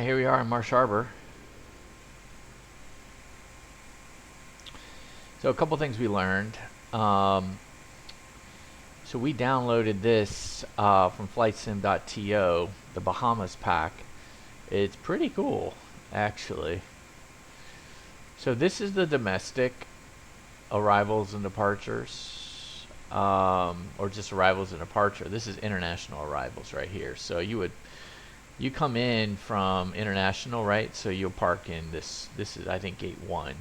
here we are in Marsh Harbor. So a couple things we learned. So we downloaded this from flightsim.to, the Bahamas pack. It's pretty cool, actually. So this is the domestic arrivals and departures, or just arrivals and departure. This is international arrivals right here. So you come in from international, right? So you'll park in this. This is, I think, gate 1,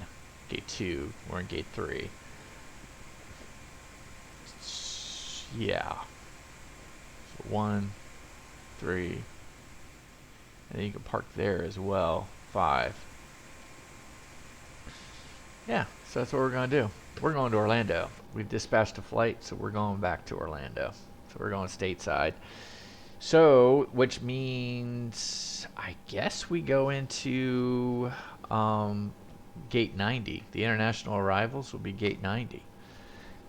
gate 2. We're in gate 3. Yeah. So 1, 3, and then you can park there as well. 5. Yeah, so that's what we're going to do. We're going to Orlando. We've dispatched a flight, so we're going back to Orlando. So we're going stateside. So, which means, I guess we go into gate 90. The international arrivals will be gate 90.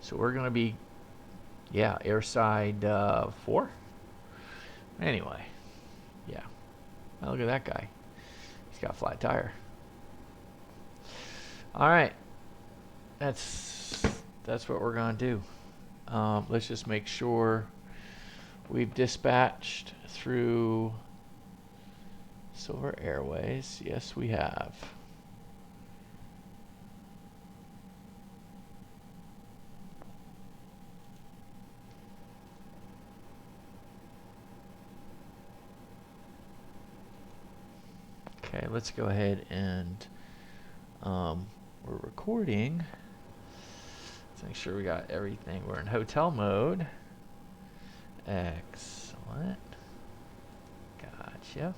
So we're going to be, yeah, airside 4. Anyway, yeah. Oh, look at that guy. He's got a flat tire. All right, that's what we're gonna do. Let's just make sure we've dispatched through Silver Airways. Yes, we have. Okay, let's go ahead and we're recording. Let's make sure we got everything. We're in hotel mode. Excellent. Gotcha.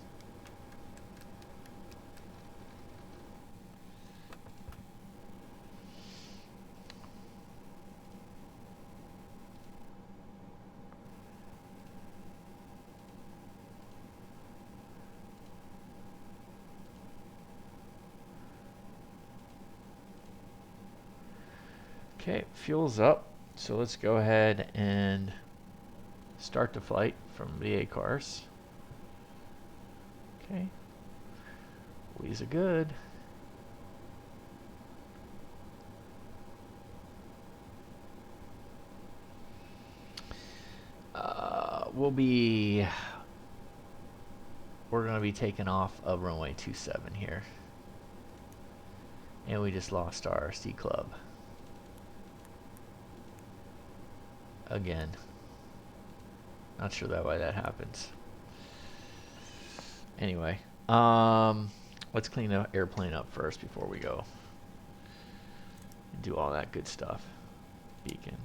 Okay, fuel's up. So let's go ahead and start the flight from the ACARS. Okay. Wheels are good. We're going to be taking off of runway 27 here. And we just lost our C club. Again. Not sure why that happens. Anyway, let's clean the airplane up first before we go and do all that good stuff. Beacon.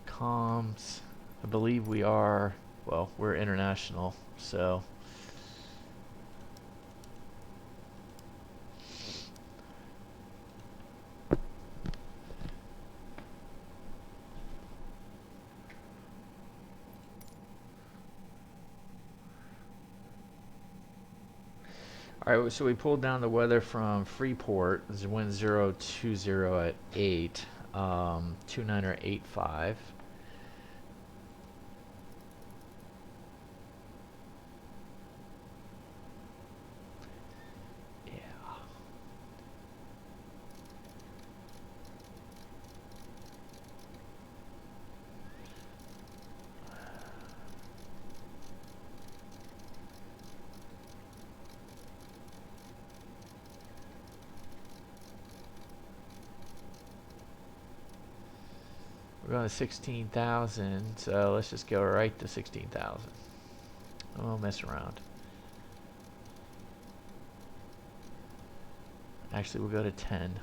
Comms. I believe we are, well, we're international, so alright, so we pulled down the weather from Freeport. This is wind 020 at 8, 2985. We're going to 16,000, so let's just go right to 16,000. I won't mess around. Actually, we'll go to 10.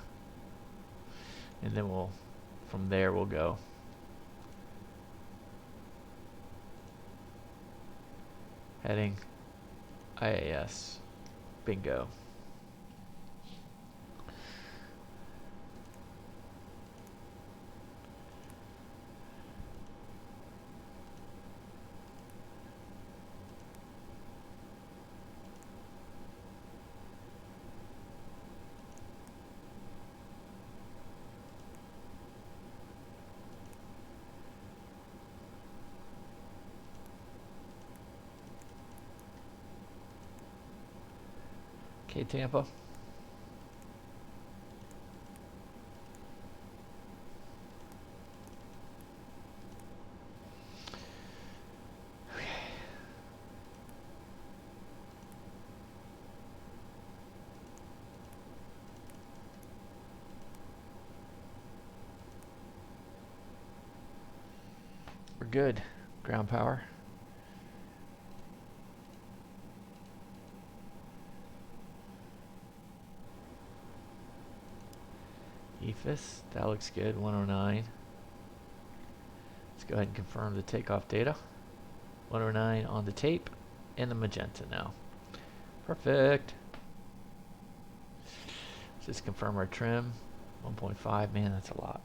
And then from there we'll go. Heading IAS. Bingo. Okay, Tampa. We're good. Ground power. EFIS, that looks good, 109. Let's go ahead and confirm the takeoff data. 109 on the tape and the magenta now. Perfect. Let's just confirm our trim. 1.5, man, that's a lot.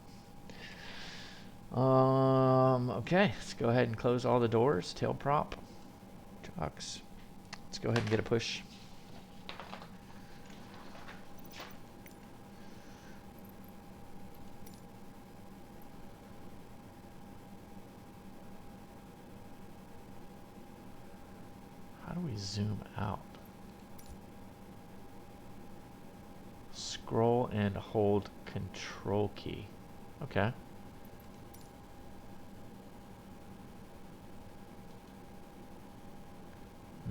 Okay, let's go ahead and close all the doors. Tail prop, trucks. Let's go ahead and get a push. How do we zoom out? Scroll and hold control key. Okay.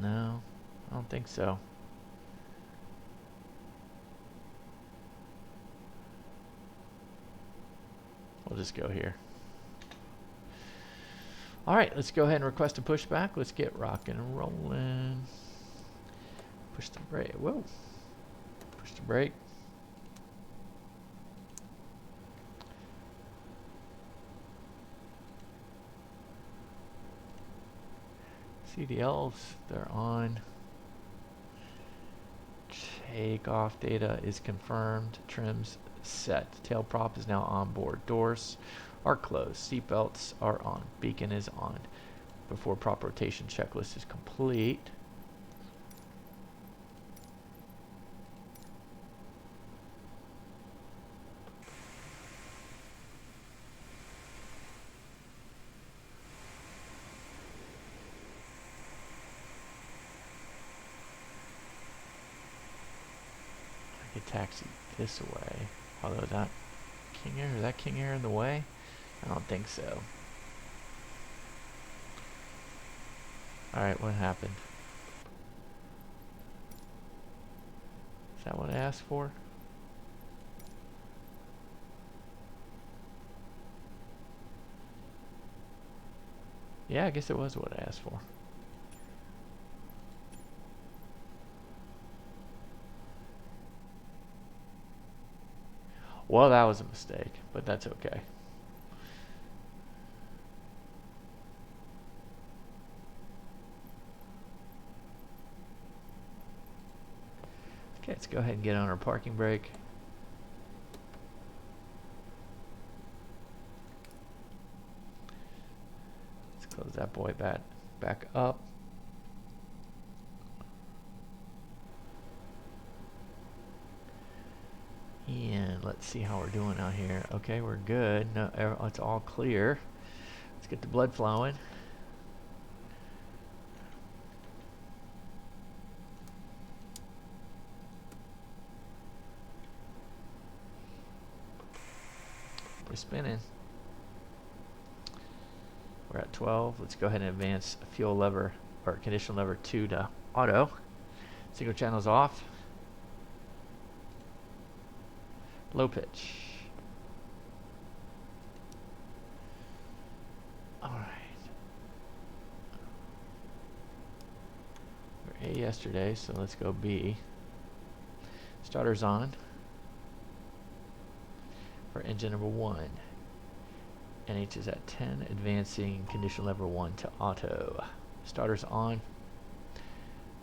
No, I don't think so. We'll just go here. All right, let's go ahead and request a pushback. Let's get rocking and rolling. Push the brake. Whoa. Push the brake. CDLs, they're on. Takeoff data is confirmed. Trims set. Tail prop is now on board. Doors are closed. Seatbelts are on. Beacon is on. Before prop rotation checklist is complete. I could taxi this way. Although that King Air, is that King Air in the way? I don't think so. Alright, what happened? Is that what I asked for? Yeah, I guess it was what I asked for. Well, that was a mistake, but that's okay. Okay, let's go ahead and get on our parking brake. Let's close that boy back up. And let's see how we're doing out here. Okay, we're good. No, it's all clear. Let's get the blood flowing. We're spinning. We're at 12. Let's go ahead and advance fuel lever or condition lever 2 to auto. Single channel's off. Low pitch. All right. We're A yesterday, so let's go B. Starter's on for engine number 1. NH is at 10, advancing condition lever 1 to auto. Starter's on.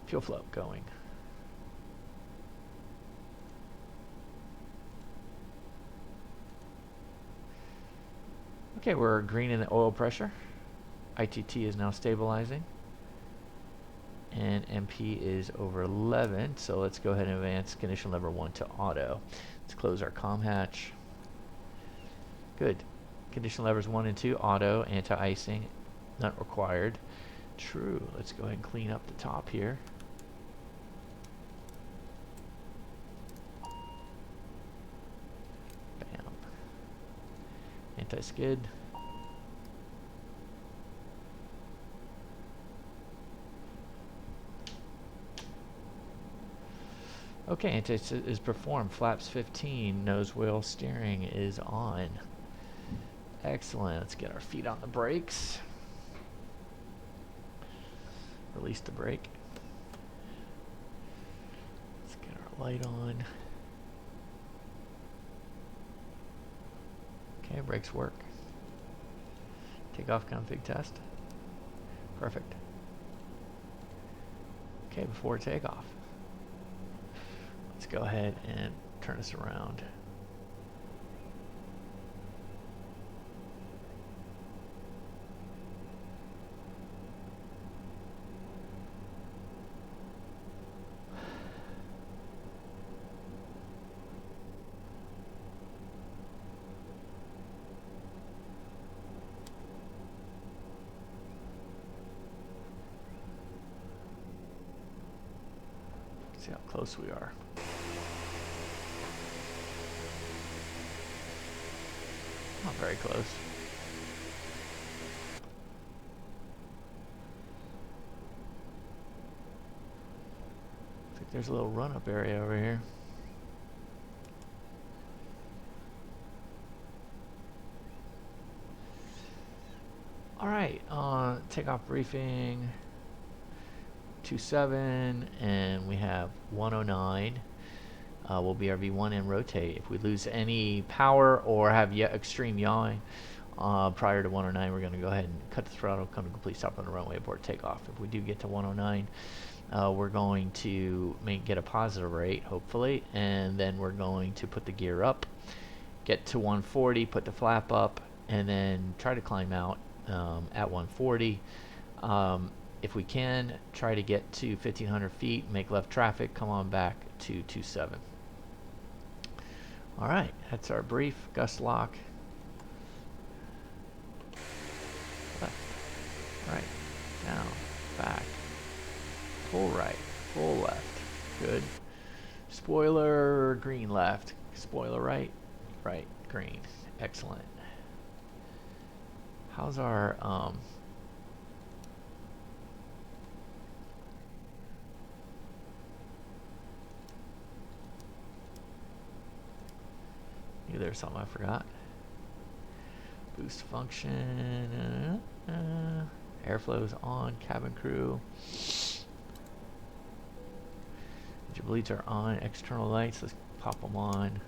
Fuel flow going. Okay, we're green in the oil pressure. ITT is now stabilizing. And MP is over 11, so let's go ahead and advance condition lever 1 to auto. Let's close our comm hatch. Good. Condition levers 1 and 2, auto, anti-icing, not required. True. Let's go ahead and clean up the top here. anti-skid. Okay, anti-skid is performed. Flaps 15, nose wheel steering is on. Excellent. Let's get our feet on the brakes. Release the brake. Let's get our light on. Okay, brakes work. Takeoff config test. Perfect. Okay, before takeoff, let's go ahead and turn this around. See how close we are. Not very close. Looks like there's a little run-up area over here. All right, takeoff briefing. 27, and we have 109 will be our V1 and rotate. If we lose any power or have extreme yawing prior to 109, we're going to go ahead and cut the throttle, come to complete stop on the runway, abort takeoff. If we do get to 109, we're going to get a positive rate, hopefully, and then we're going to put the gear up, get to 140, put the flap up, and then try to climb out at 140. If we can, try to get to 1,500 feet, make left traffic, come on back to 27. All right, that's our brief. Gust lock. Left, right, down, back, full right, full left. Good. Spoiler, green left. Spoiler right, right, green. Excellent. How's our... there's something I forgot. Boost function. Airflow's on. Cabin crew. Engine bleeds are on. External lights. Let's pop them on.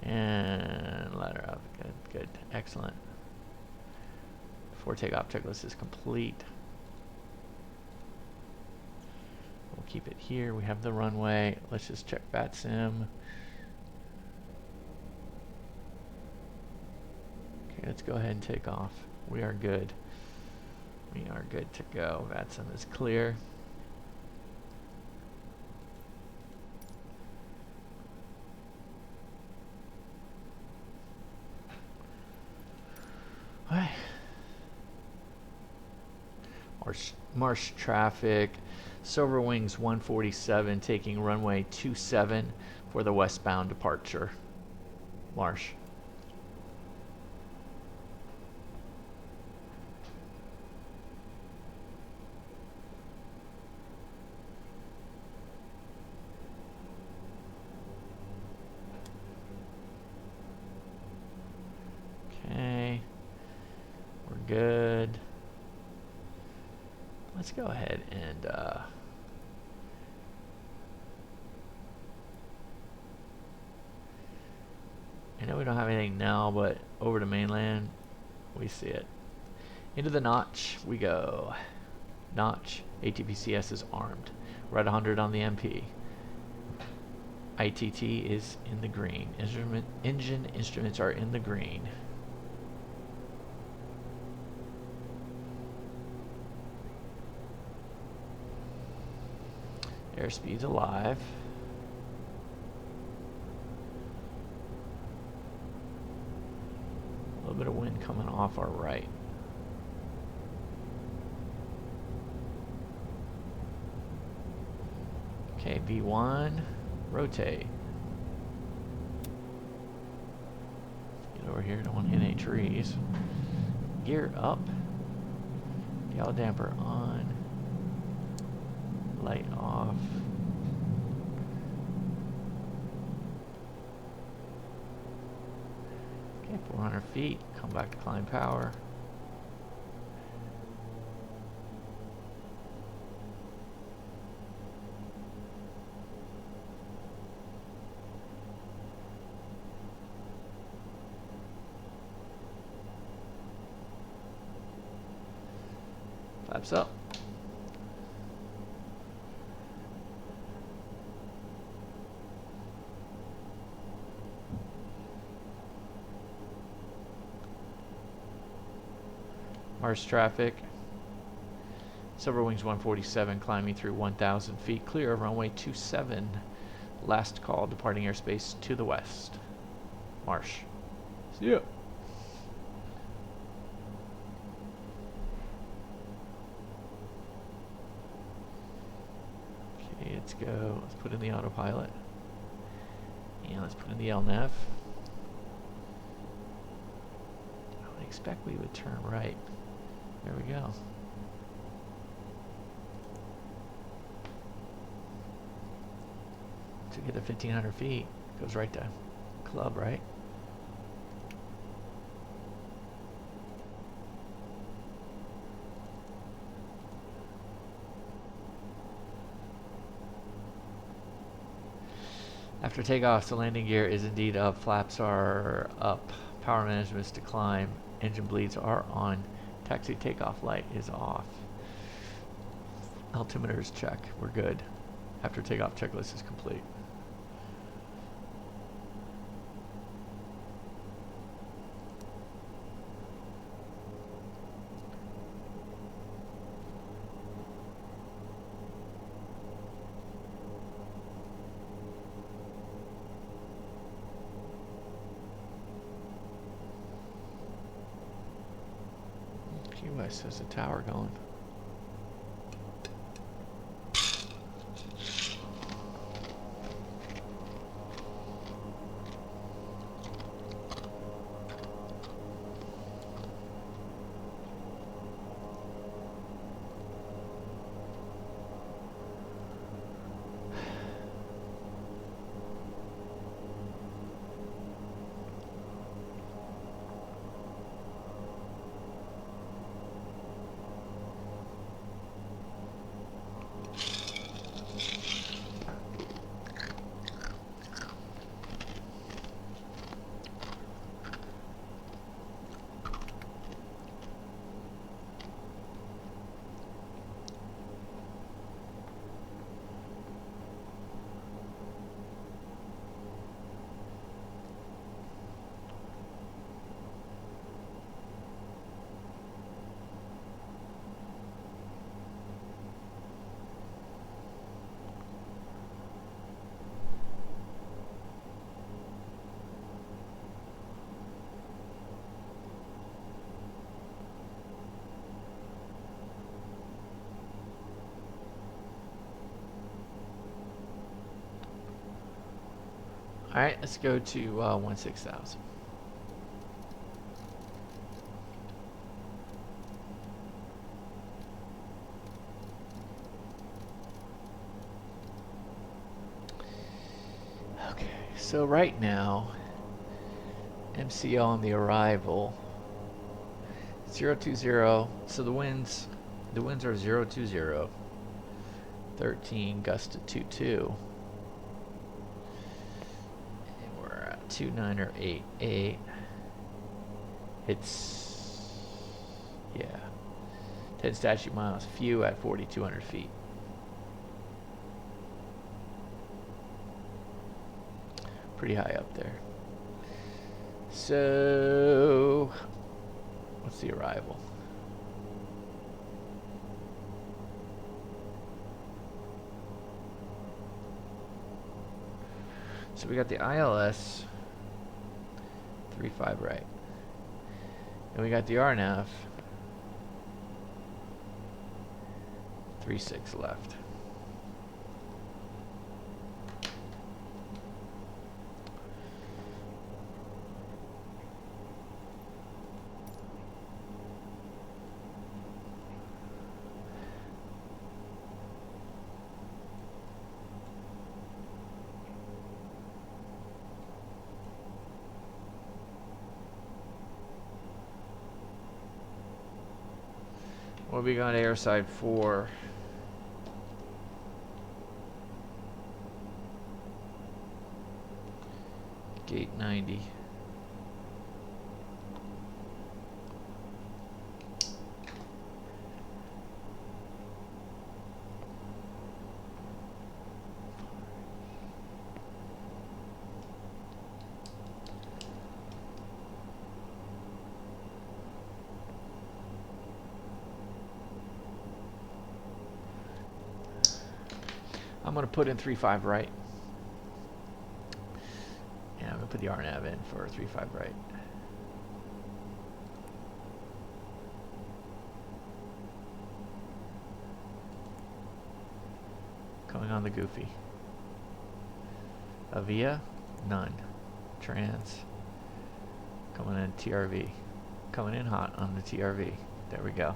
And ladder up. Good, good. Excellent. Before takeoff checklist is complete. We'll keep it here. We have the runway. Let's just check VATSIM. Okay, let's go ahead and take off. We are good. We are good to go. VATSIM is clear. Alright. Marsh traffic. Silver Wings 147 taking runway 27 for the westbound departure. Marsh. Okay. We're good. Let's go ahead and I know we don't have anything now, but over to mainland, we see it. Into the notch we go. Notch, ATPCS is armed. We're at 100 on the MP. ITT is in the green. Engine instruments are in the green. Airspeed's alive. A little bit of wind coming off our right. Okay, V1. Rotate. Get over here, don't want to hit any trees. Gear up. Yaw damper on. Light off. Okay, 400 feet. Come back to climb power. Flaps up. Mars traffic. Silver Wings 147 climbing through 1,000 feet clear of runway 27. Last call departing airspace to the west. Marsh. See ya. Okay, let's go. Let's put in the autopilot. And let's put in the LNAV. I would expect we would turn right. There we go. To get to 1,500 feet, goes right to club, right? After takeoff, the landing gear is indeed up, flaps are up, power management is to climb, engine bleeds are on, taxi takeoff light is off. Altimeter is check, we're good. After takeoff, checklist is complete. QS has a tower going. Alright, let's go to 16,000. Okay, so right now, MCO on the arrival, 020, so the winds are 020, 13, gust to 22. 29 or 88. It's, yeah, 10 statute miles, few at 4,200 feet. Pretty high up there. So, what's the arrival? So we got the ILS 35 right, and we got the RNAV 36 left. We'll be going to airside 4. Gate 90. I'm going to put in 3.5 right. Yeah, I'm going to put the RNAV in for 3.5 right. Coming on the goofy. Avia, none. Trans. Coming in TRV. Coming in hot on the TRV. There we go.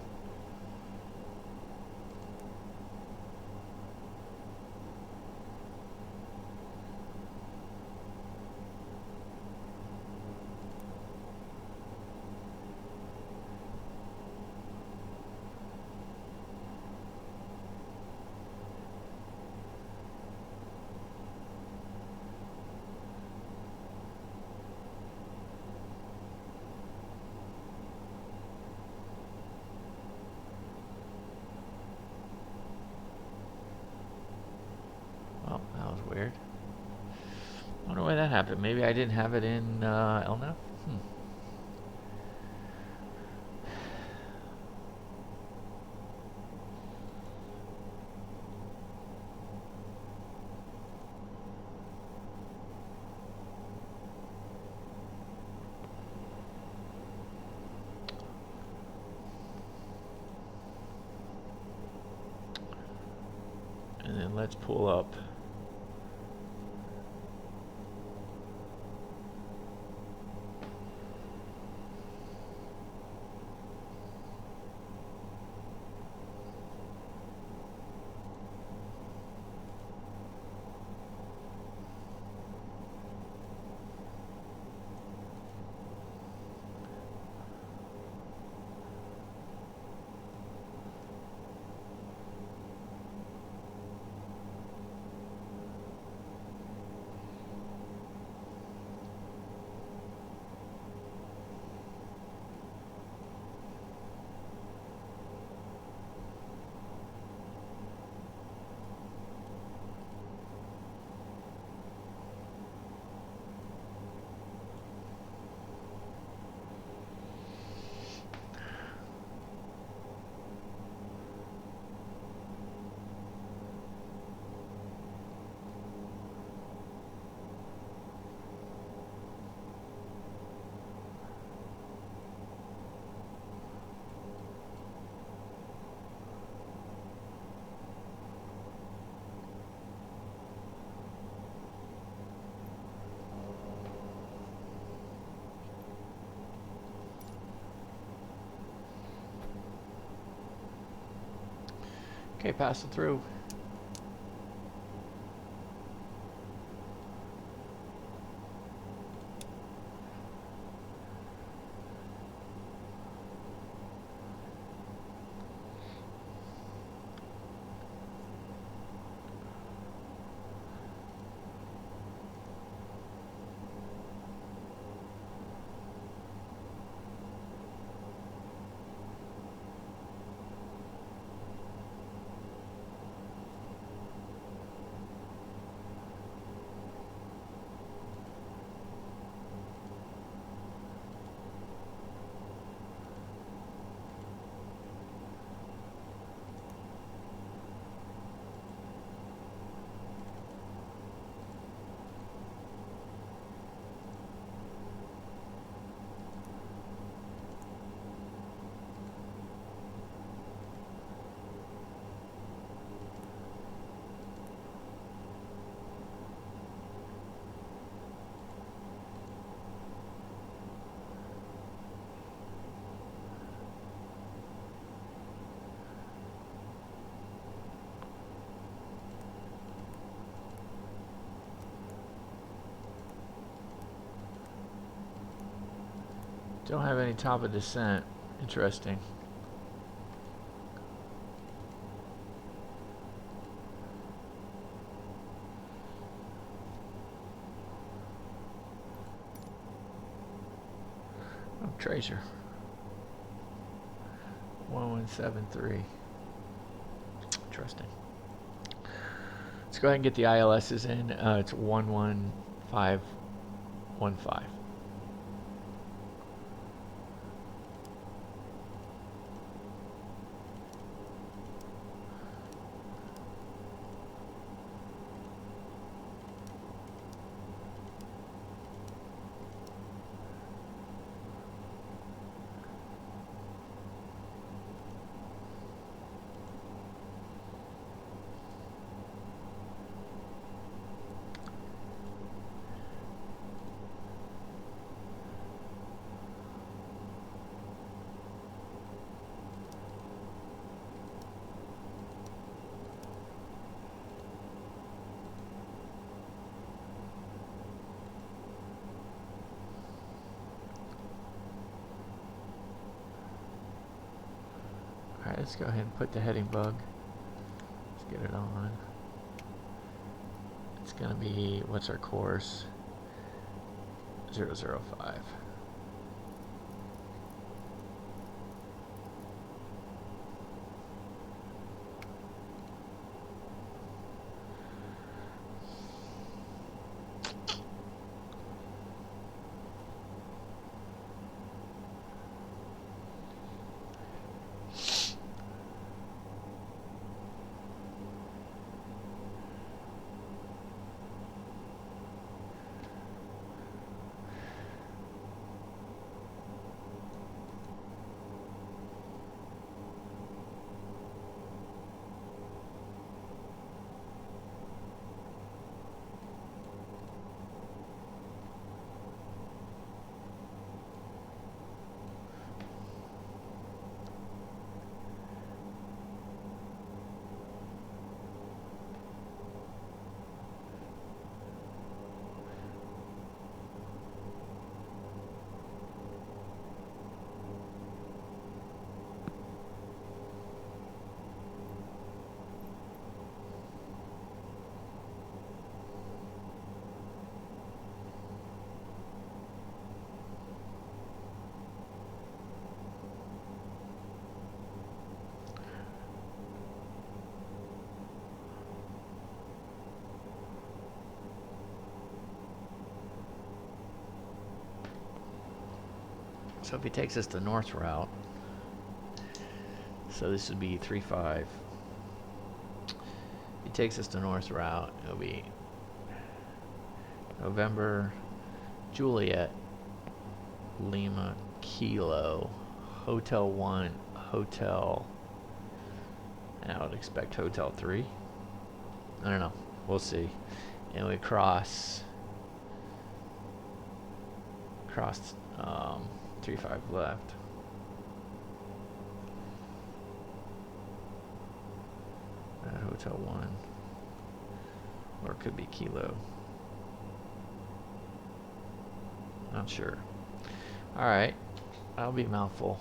Well, that was weird. I wonder why that happened. Maybe I didn't have it in LNAV? And then let's pull up. Okay, pass it through. Don't have any top of descent. Interesting. Treasure. 1173. Interesting. Let's go ahead and get the ILSs in. It's 11515. Alright, let's go ahead and put the heading bug. Let's get it on. It's going to be, what's our course? 005. So if he takes us the north route, so this would be 35. If he takes us the north route, it'll be November, Juliet, Lima, Kilo, Hotel 1, Hotel, and I would expect Hotel 3. I don't know. We'll see. And we cross 35 left. At Hotel 1. Or it could be Kilo. Not sure. Alright. That'll be a mouthful.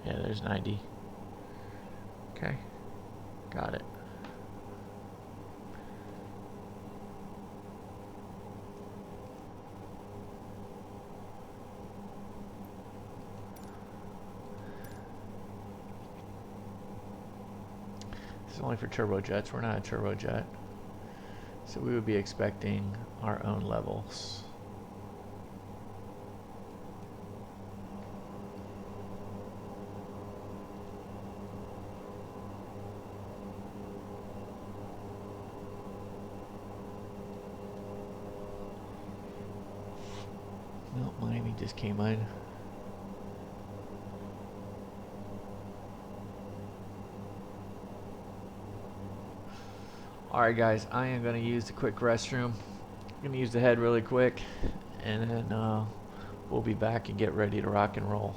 Yeah, there's 90. Okay, got it. This is only for turbojets. We're not a turbojet. So we would be expecting our own levels. No, Miami just came in. Alright guys, I am going to use the quick restroom. gonna use the head really quick, and then we'll be back and get ready to rock and roll.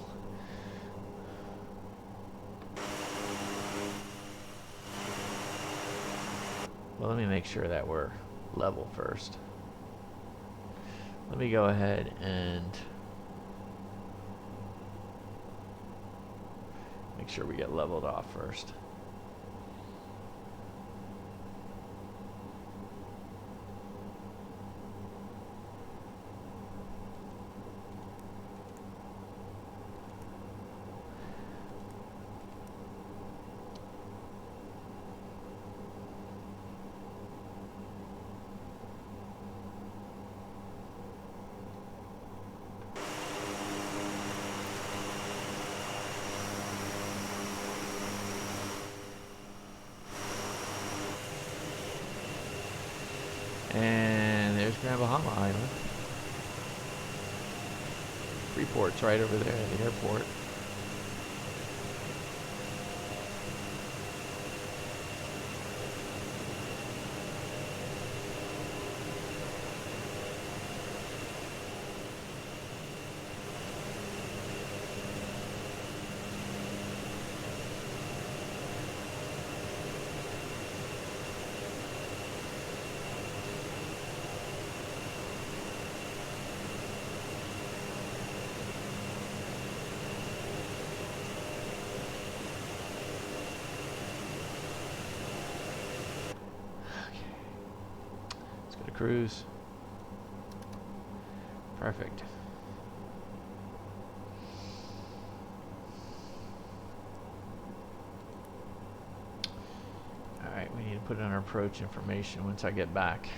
Well, let me make sure that we're level first. Let me go ahead and make sure we get leveled off first. And there's Grand Bahama Island. Freeport's right over there at the airport. Cruise. Perfect. All right, we need to put in our approach information once I get back.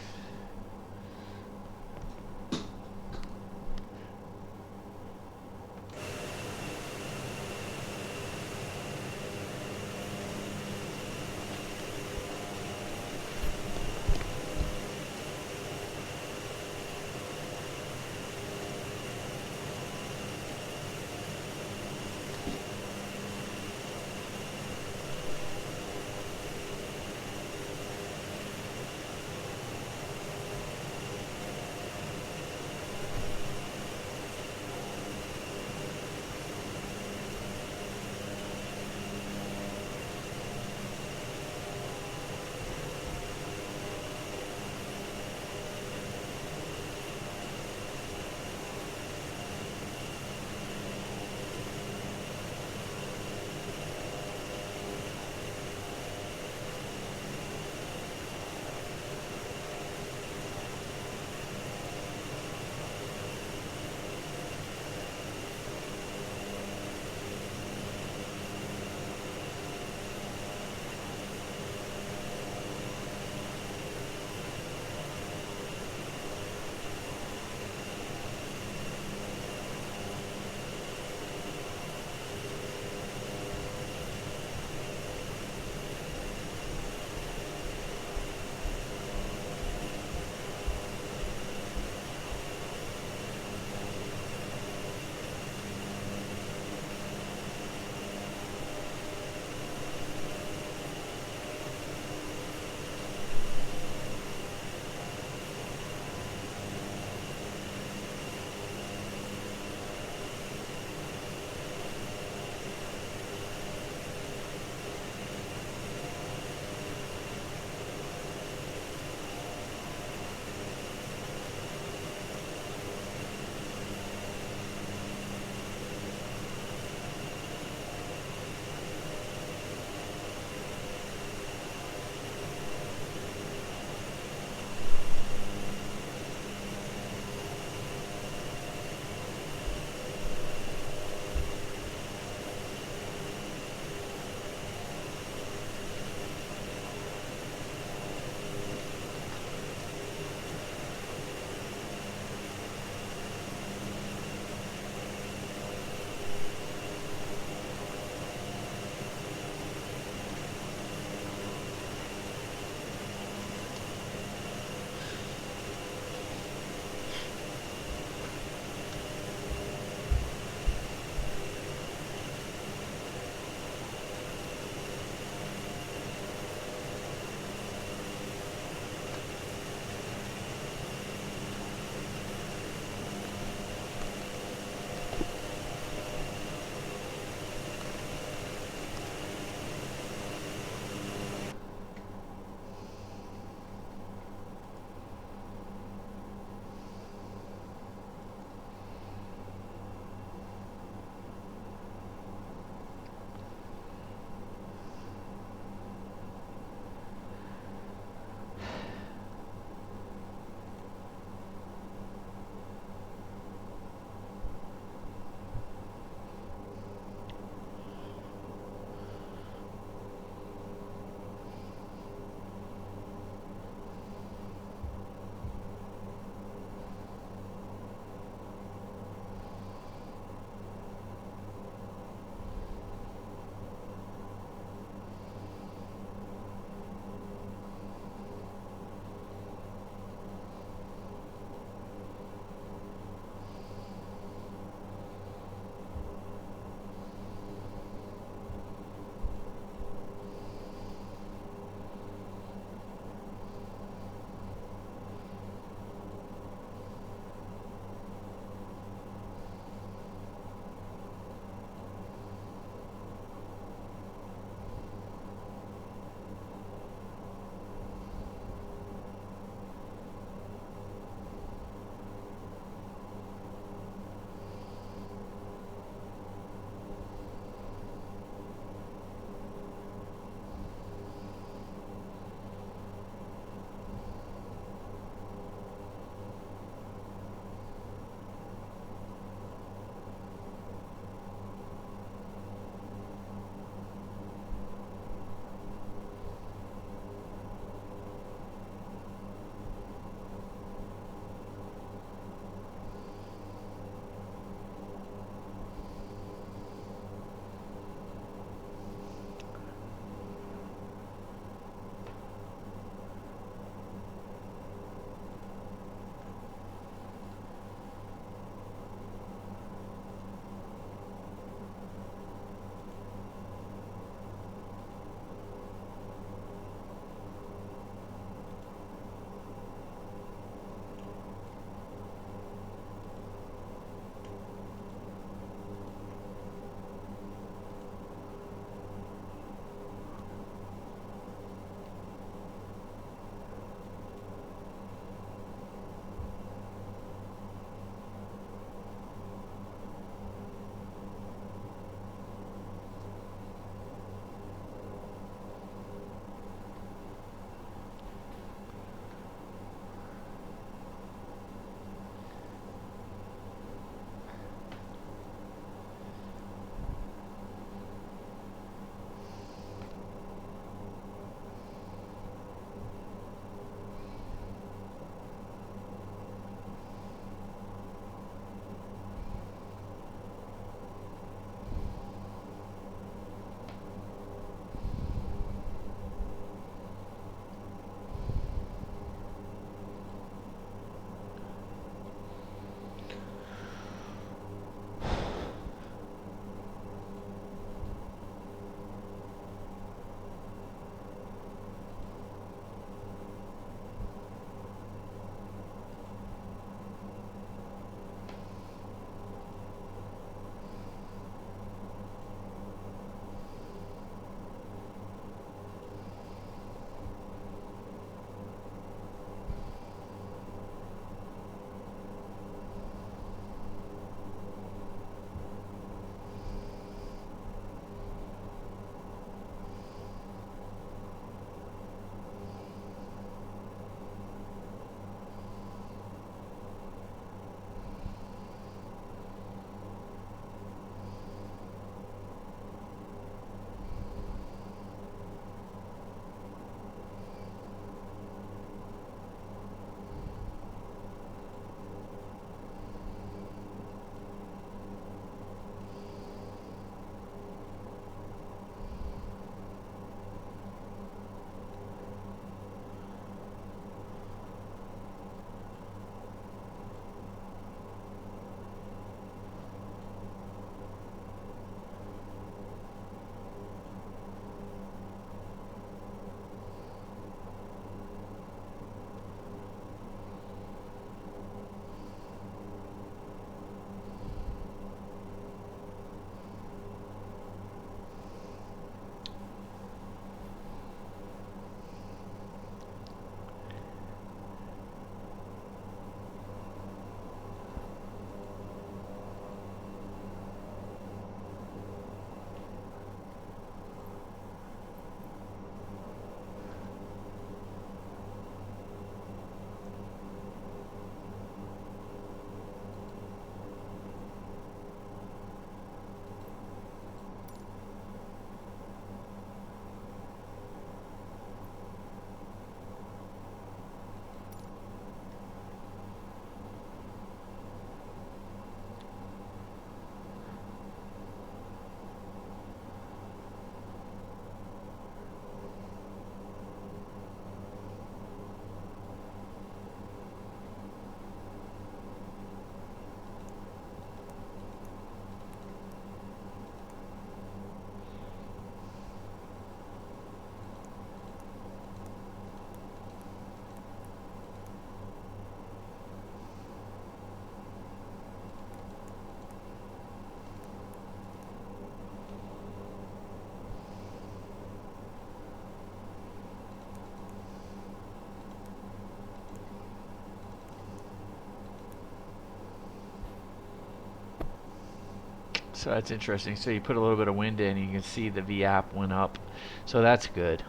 So that's interesting. So you put a little bit of wind in, and you can see the VAP went up. So that's good.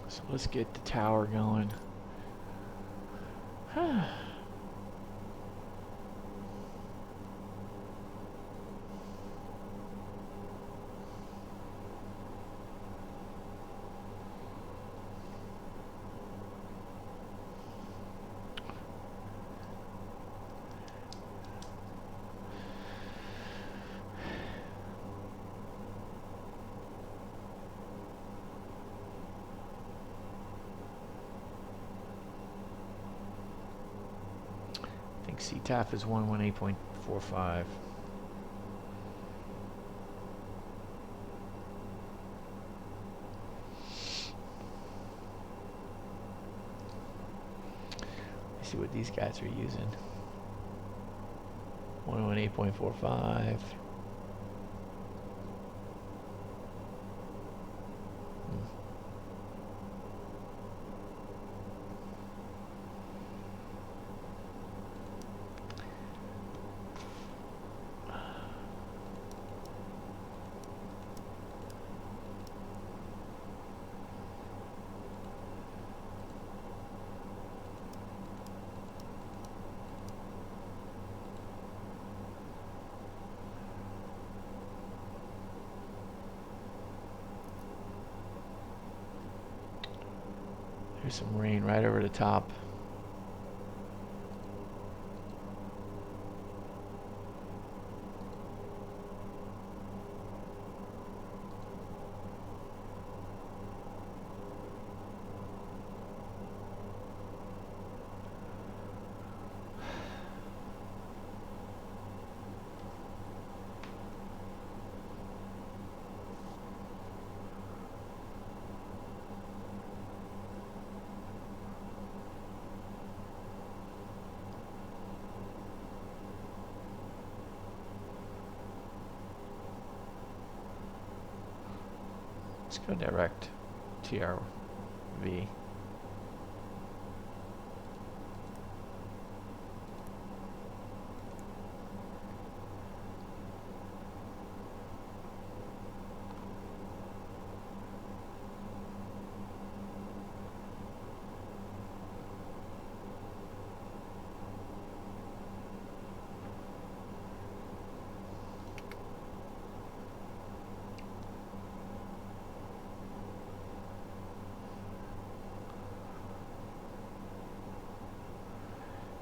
So let's get the tower going. CTAF is 118.45. Let's see what these guys are using. 118.45. There's some rain right over the top. Let's go direct TRV.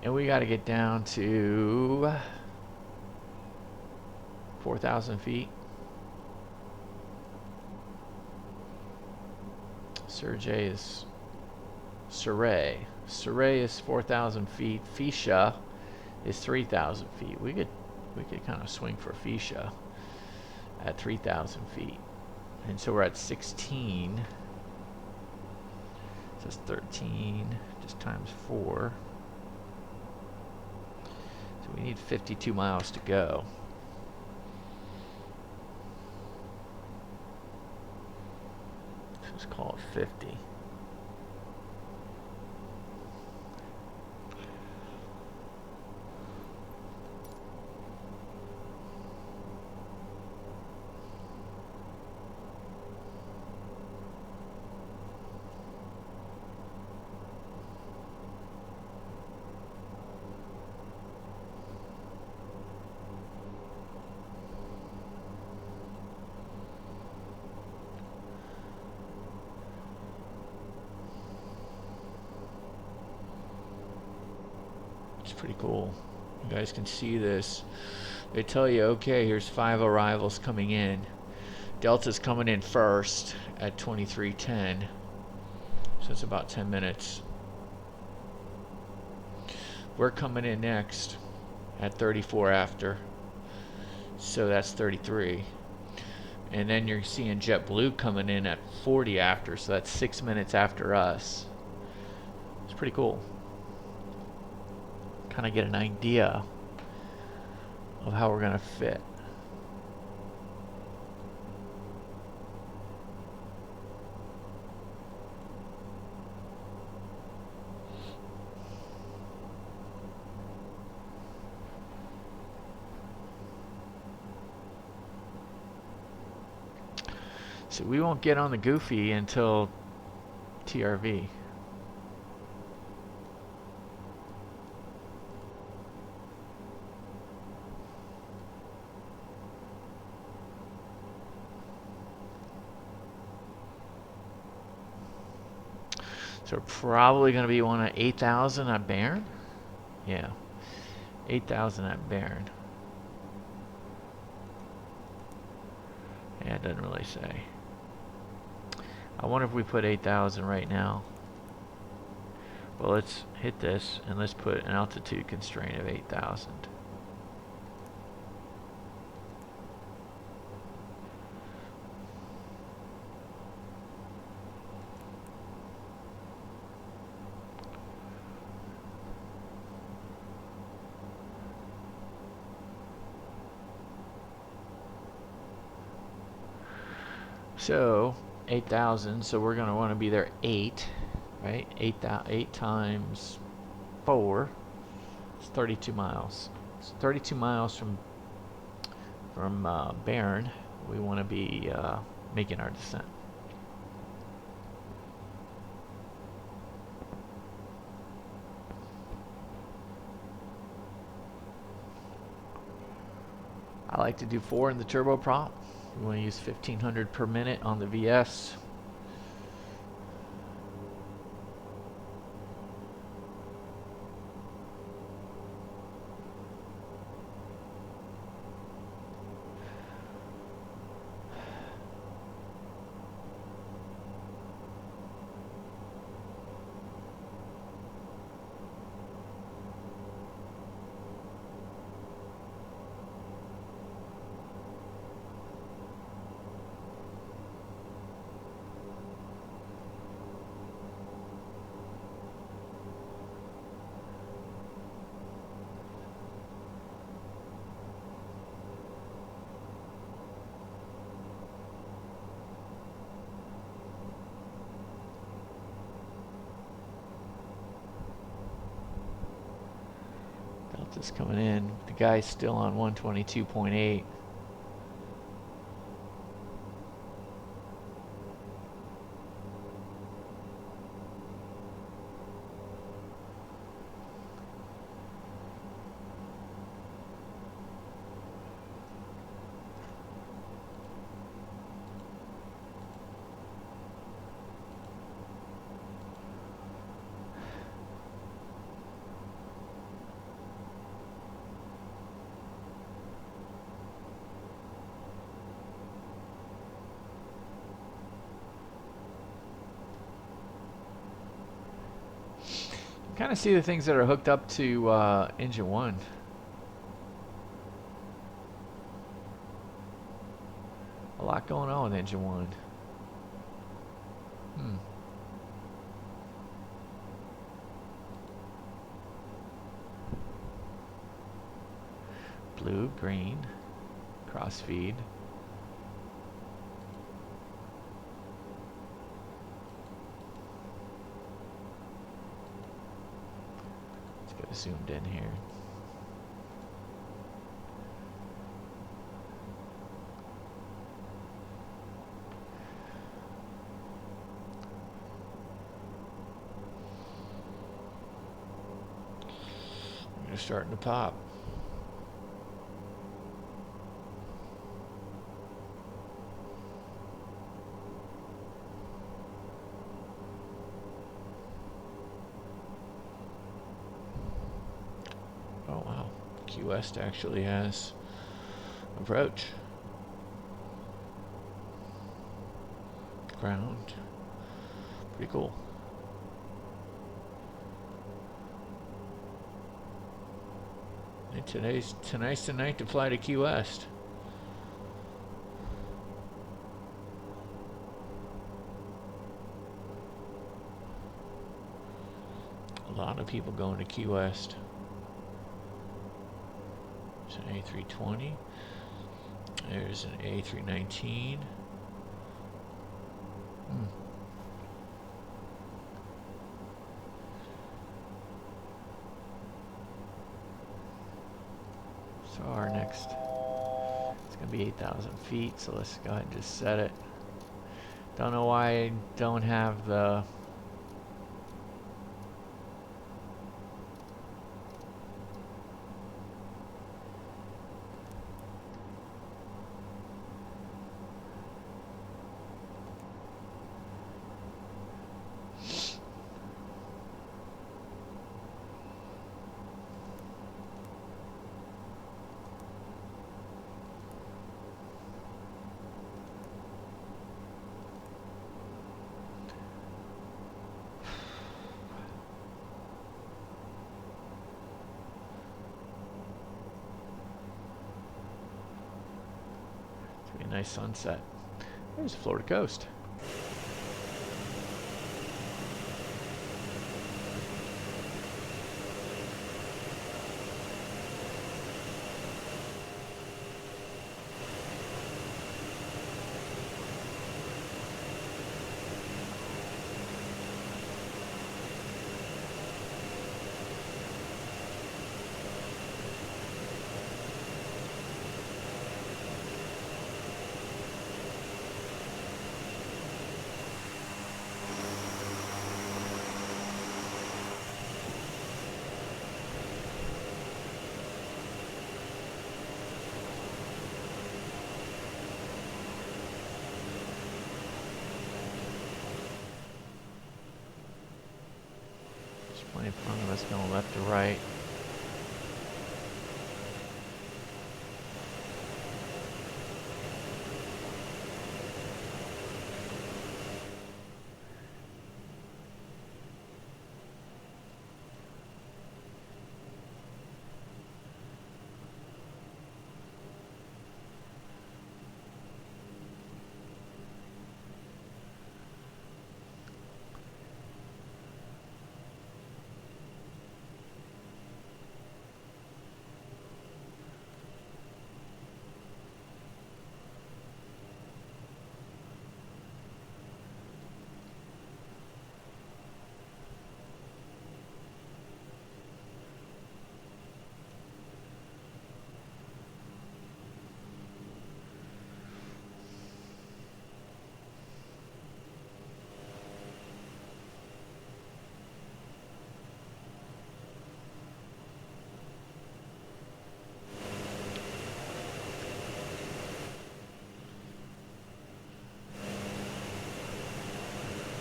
And we got to get down to 4,000 feet. Surrey is 4,000 feet. Fisha is 3,000 feet. We could kind of swing for Fisha at 3,000 feet. And so we're at 16. So it's 13 just times 4. So we need 52 miles to go. Let's call it 50. Pretty cool. You guys can see this. They tell you, okay, here's 5 arrivals coming in. Delta's coming in first at 23:10, so it's about 10 minutes. We're coming in next at 34 after, so that's 33. And then you're seeing JetBlue coming in at 40 after, so that's 6 minutes after us. It's pretty cool. Kind of get an idea of how we're gonna fit. So we won't get on the Goofy until TRV. So we're probably going to be on at 8,000 at Bairn. Yeah, 8,000 at Bairn. Yeah, it doesn't really say. I wonder if we put 8,000 right now. Well, let's hit this and let's put an altitude constraint of 8,000. So 8,000, so we're going to want to be there 8, right? 8 times 4 is 32 miles. It's 32 miles from Bairn. We want to be making our descent. I like to do 4 in the turboprop. We want to use 1,500 per minute on the VS. Delta's coming in. The guy's still on 122.8. Kind of see the things that are hooked up to engine 1. A lot going on with engine 1. Blue, green, crossfeed. Zoomed in here. We're starting to pop. West actually has approach. background. Pretty cool. And tonight's the night to fly to Key West. A lot of people going to Key West. There's an A320. There's an A319. So our next, it's going to be 8,000 feet, so let's go ahead and just set it. Don't know why I don't have the nice sunset. There's the Florida coast. Plenty of fun of us going left to right.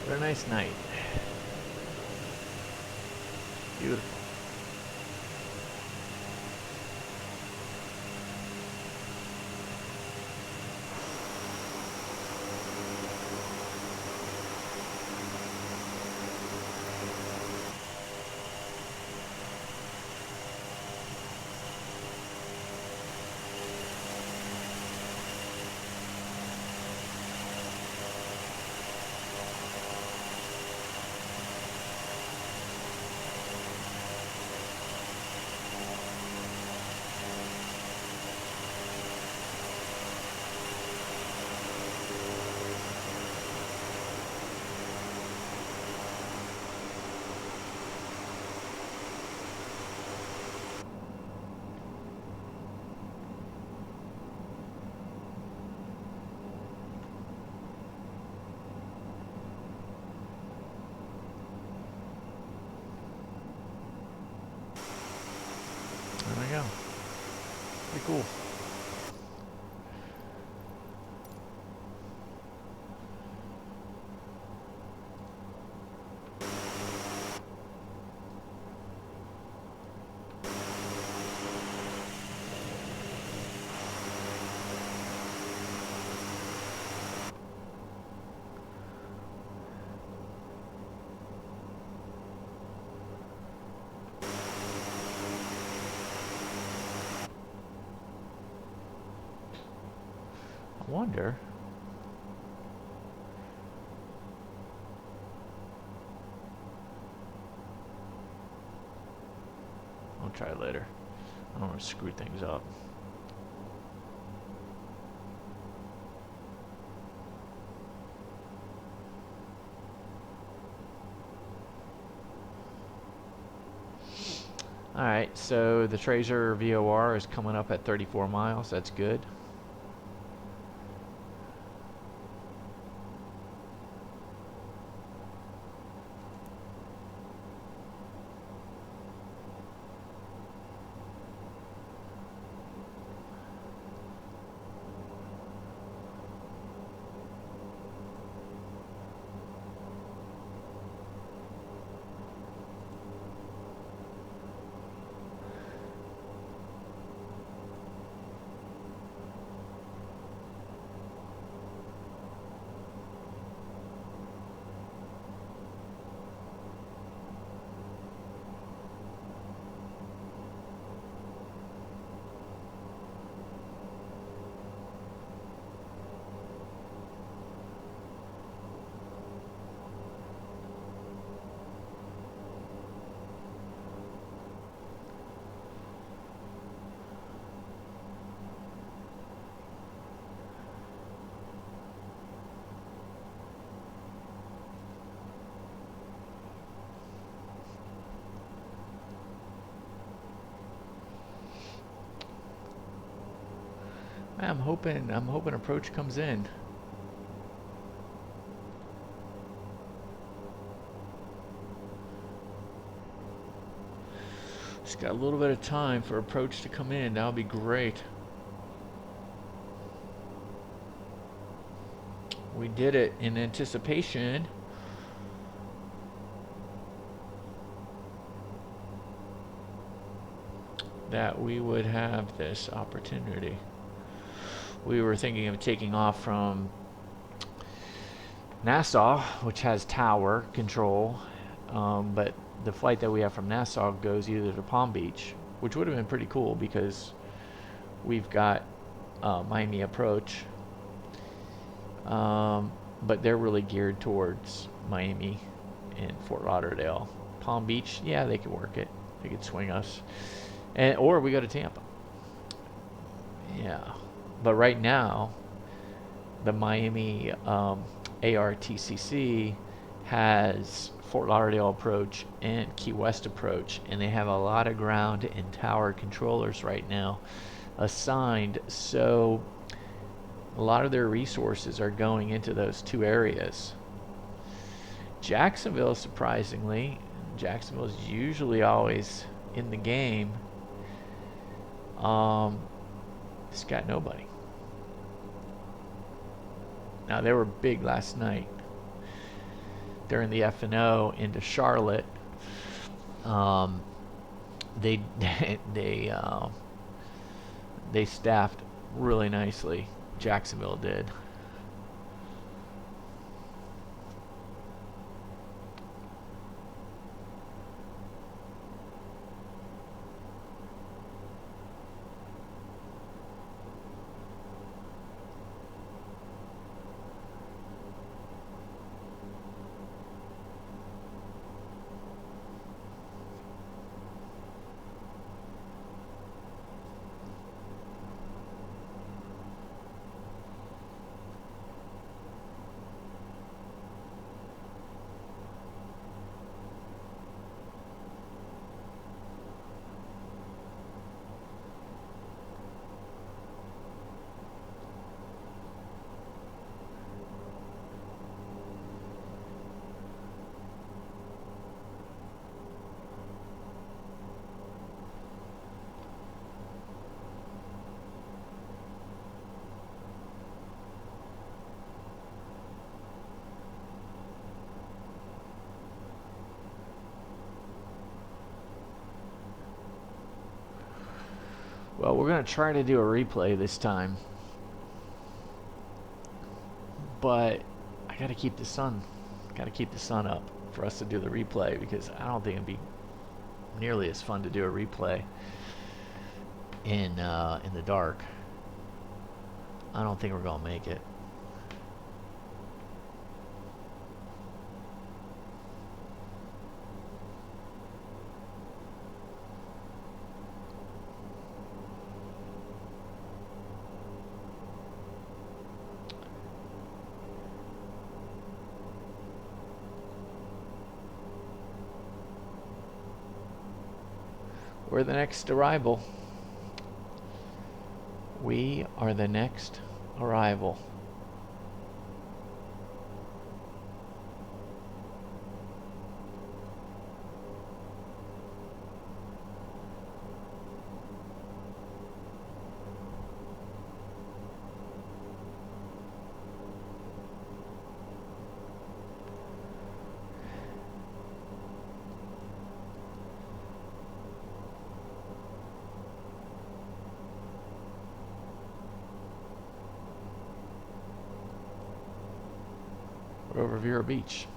What a nice night. Beautiful. There we go. Pretty cool. wonder. I'll try it later. I don't want to screw things up. Alright, so the Tracer VOR is coming up at 34 miles. That's good. I'm hoping approach comes in. Just got a little bit of time for approach to come in. That would be great. We did it in anticipation. That we would have this opportunity. We were thinking of taking off from Nassau, which has tower control, but the flight that we have from Nassau goes either to Palm Beach, which would have been pretty cool because we've got Miami approach, but they're really geared towards Miami and Fort Lauderdale. Palm Beach, yeah, they could work it. They could swing us, or we go to Tampa. Yeah. But right now, the Miami ARTCC has Fort Lauderdale approach and Key West approach, and they have a lot of ground and tower controllers right now assigned. So a lot of their resources are going into those two areas. Jacksonville, surprisingly, Jacksonville is usually always in the game. It's got nobody. Now they were big last night during the F&O into Charlotte. They staffed really nicely. Jacksonville did. Well, we're going to try to do a replay this time. But I got to keep the sun up for us to do the replay, because I don't think it'd be nearly as fun to do a replay in the dark. I don't think we're gonna make it. We're the next arrival. We are the next arrival. We're over Vero Beach.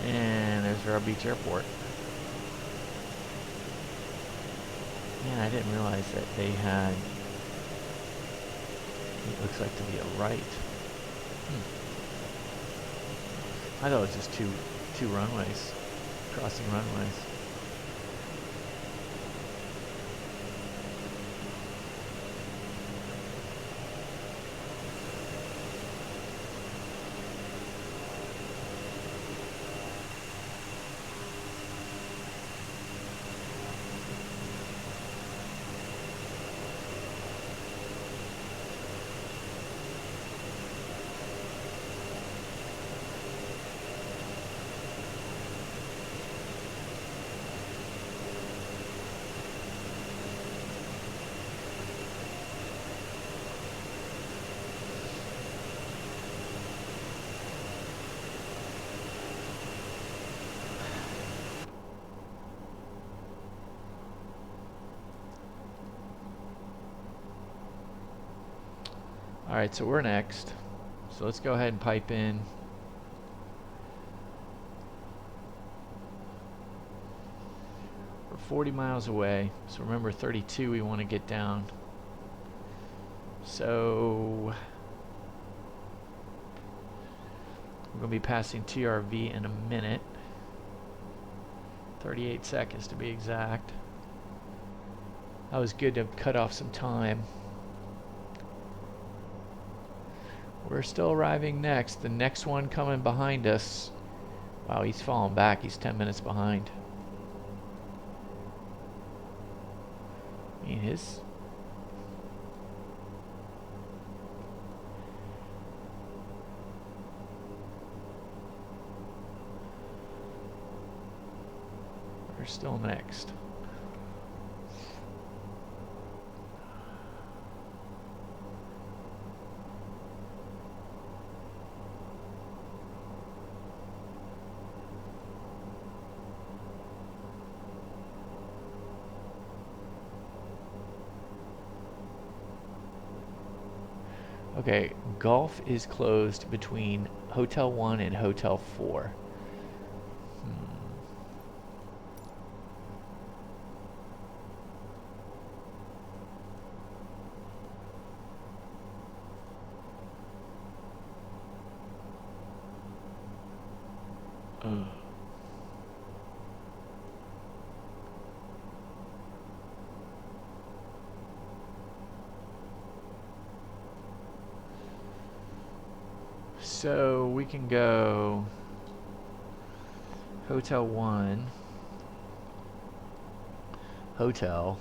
And there's Vero Beach Airport. Man, I didn't realize that they had, it looks like to be a right. I thought it was just two runways, crossing runways. Alright, so we're next. So let's go ahead and pipe in. We're 40 miles away. So remember 32 we want to get down. So we're going to be passing TRV in a minute. 38 seconds to be exact. That was good to cut off some time. We're still arriving next. The next one coming behind us. Wow, he's falling back. He's 10 minutes behind. I mean, his... We're still next. Okay, Gulf is closed between Hotel 1 and Hotel 4. So we can go Hotel 1, Hotel,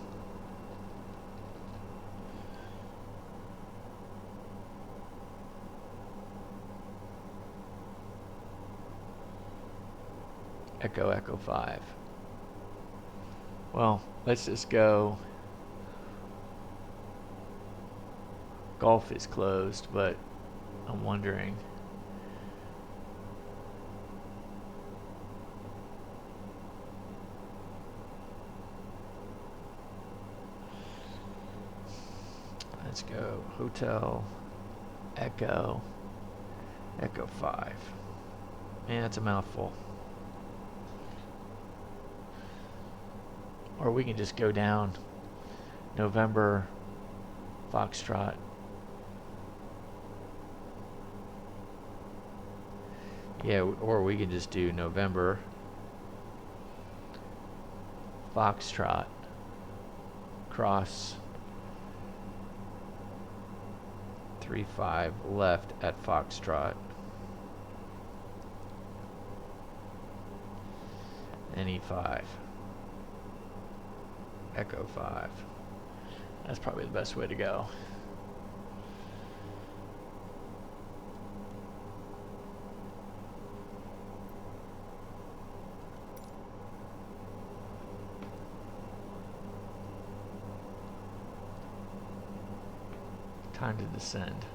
Echo, Echo 5. Well, let's just go. Gulf is closed, but I'm wondering. Let's go Hotel, Echo. Echo 5. Man, that's a mouthful. Or we can just go down November Foxtrot. Yeah, or we can just do November Foxtrot cross 35 left at Foxtrot. NE5. Echo 5. That's probably the best way to go. Time to descend.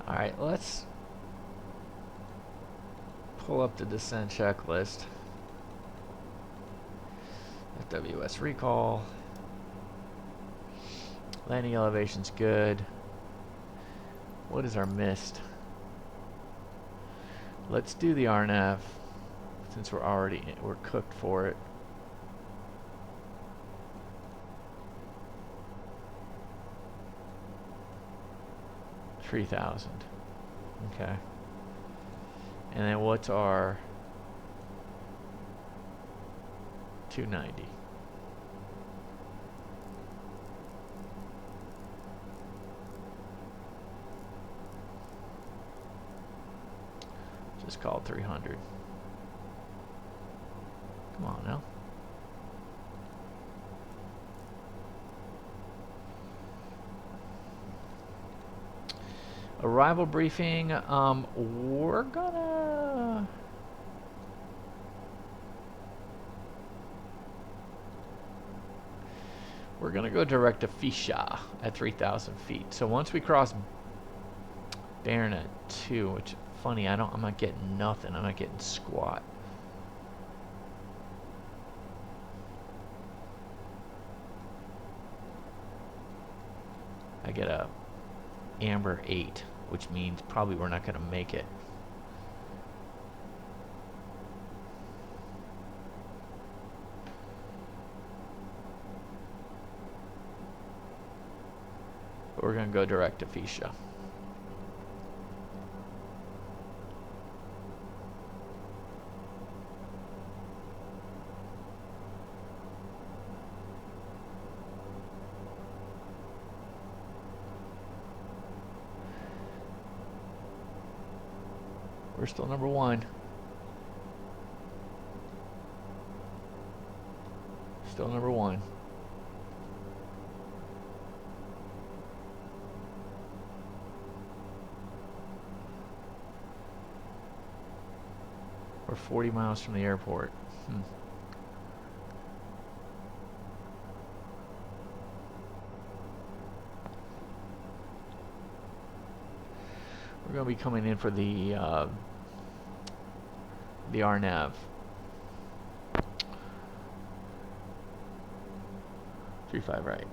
Alright, let's pull up the descent checklist. FWS recall. Landing elevation's good. What is our mist? Let's do the RNAV since we're cooked for it. $3,000. Okay. And then what's our 290? Just call it 300. Come on now. Arrival briefing, we're gonna go direct to Fisha at 3,000 feet. So once we cross Baron at 2, which funny, I'm not getting nothing. I'm not getting squat. I get a Amber 8, which means probably we're not going to make it. But we're going to go direct to Fisha. We're still number 1. Still number 1. We're 40 miles from the airport. We're going to be coming in for the RNAV. 35 right.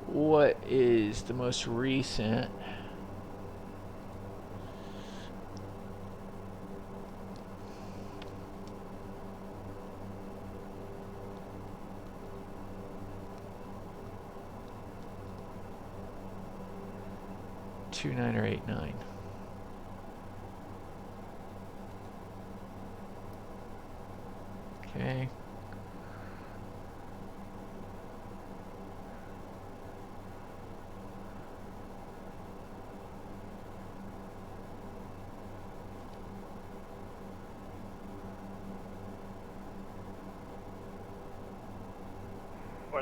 What is the most recent? $29 or $89. Okay.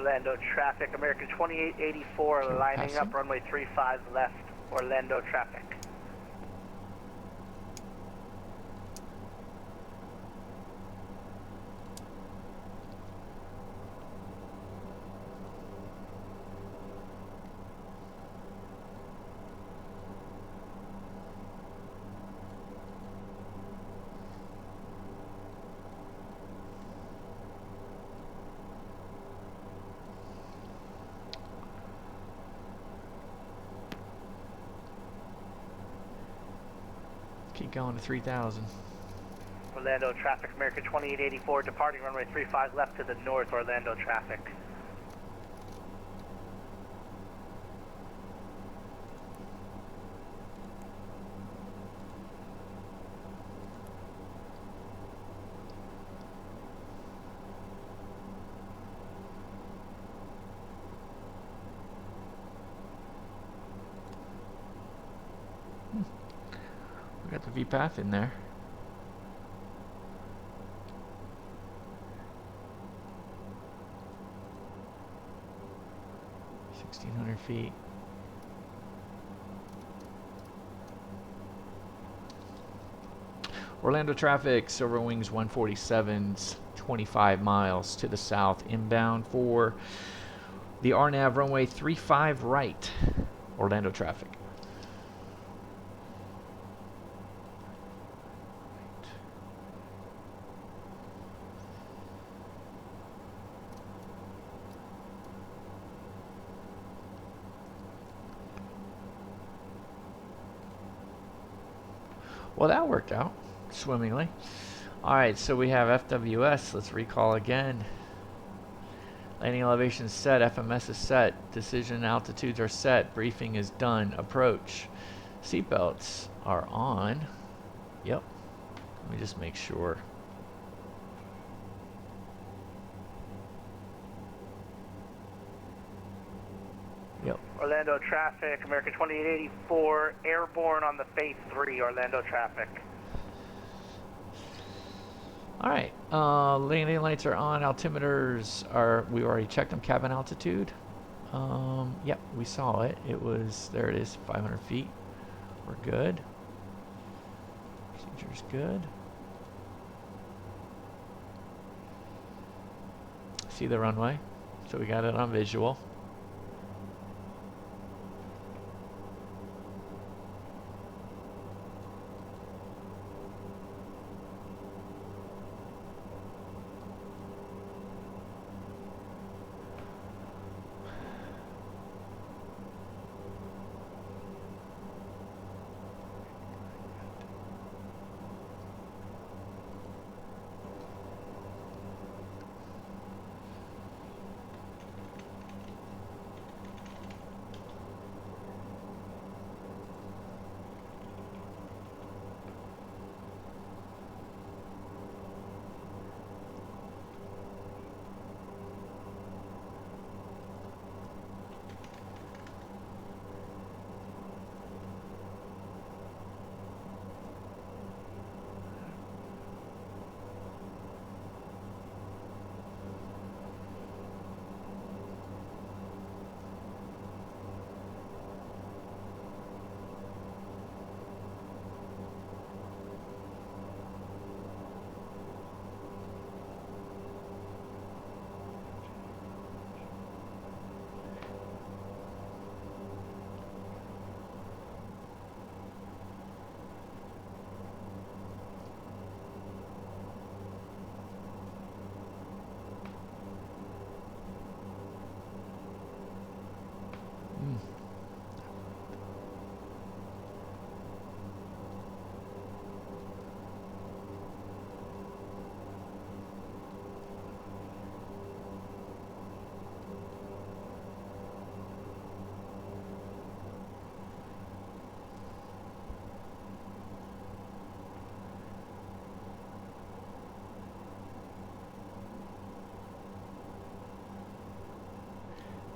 Orlando traffic, American 2884 Okay, lining passing. up, runway 35 left, Orlando traffic. Keep going to 3,000. Orlando traffic, American 2884 departing runway 35 left to the north, Orlando traffic. We got the V-path in there. feet. Orlando traffic, Silver Wings 147's 25 miles to the south inbound for the RNAV runway 35 right. Orlando traffic. Well, that worked out swimmingly. All right, so we have FWS. Let's recall again. Landing elevation is set. FMS is set. Decision altitudes are set. Briefing is done. Approach. Seatbelts are on. Yep. Let me just make sure. Yep. Orlando traffic, American 2884, airborne on the phase 3, Orlando traffic. All right, landing lights are on. Altimeters are, we already checked them. Cabin altitude. Yep, we saw it. It was, there it is, 500 feet. We're good. Procedure's good. See the runway. So we got it on visual.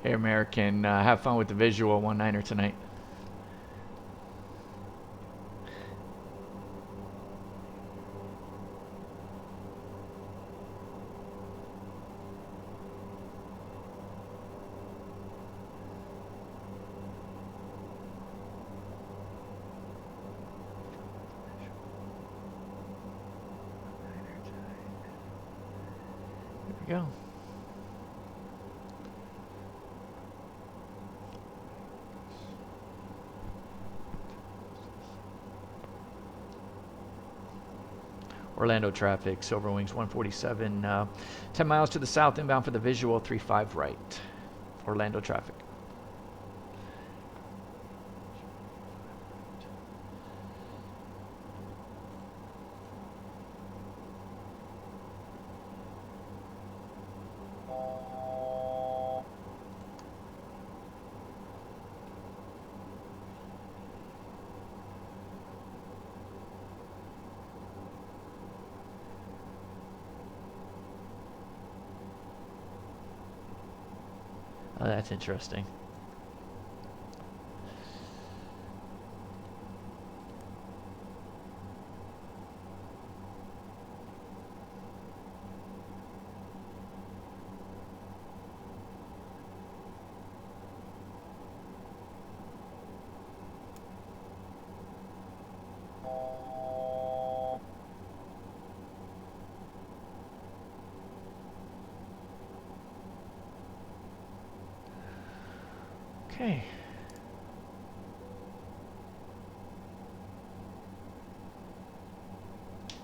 Hey, American, have fun with the visual 19er tonight. you go. Orlando traffic, Silver Wings 147, 10 miles to the south, inbound for the visual, 35 right. Orlando traffic. Oh, that's interesting. Okay.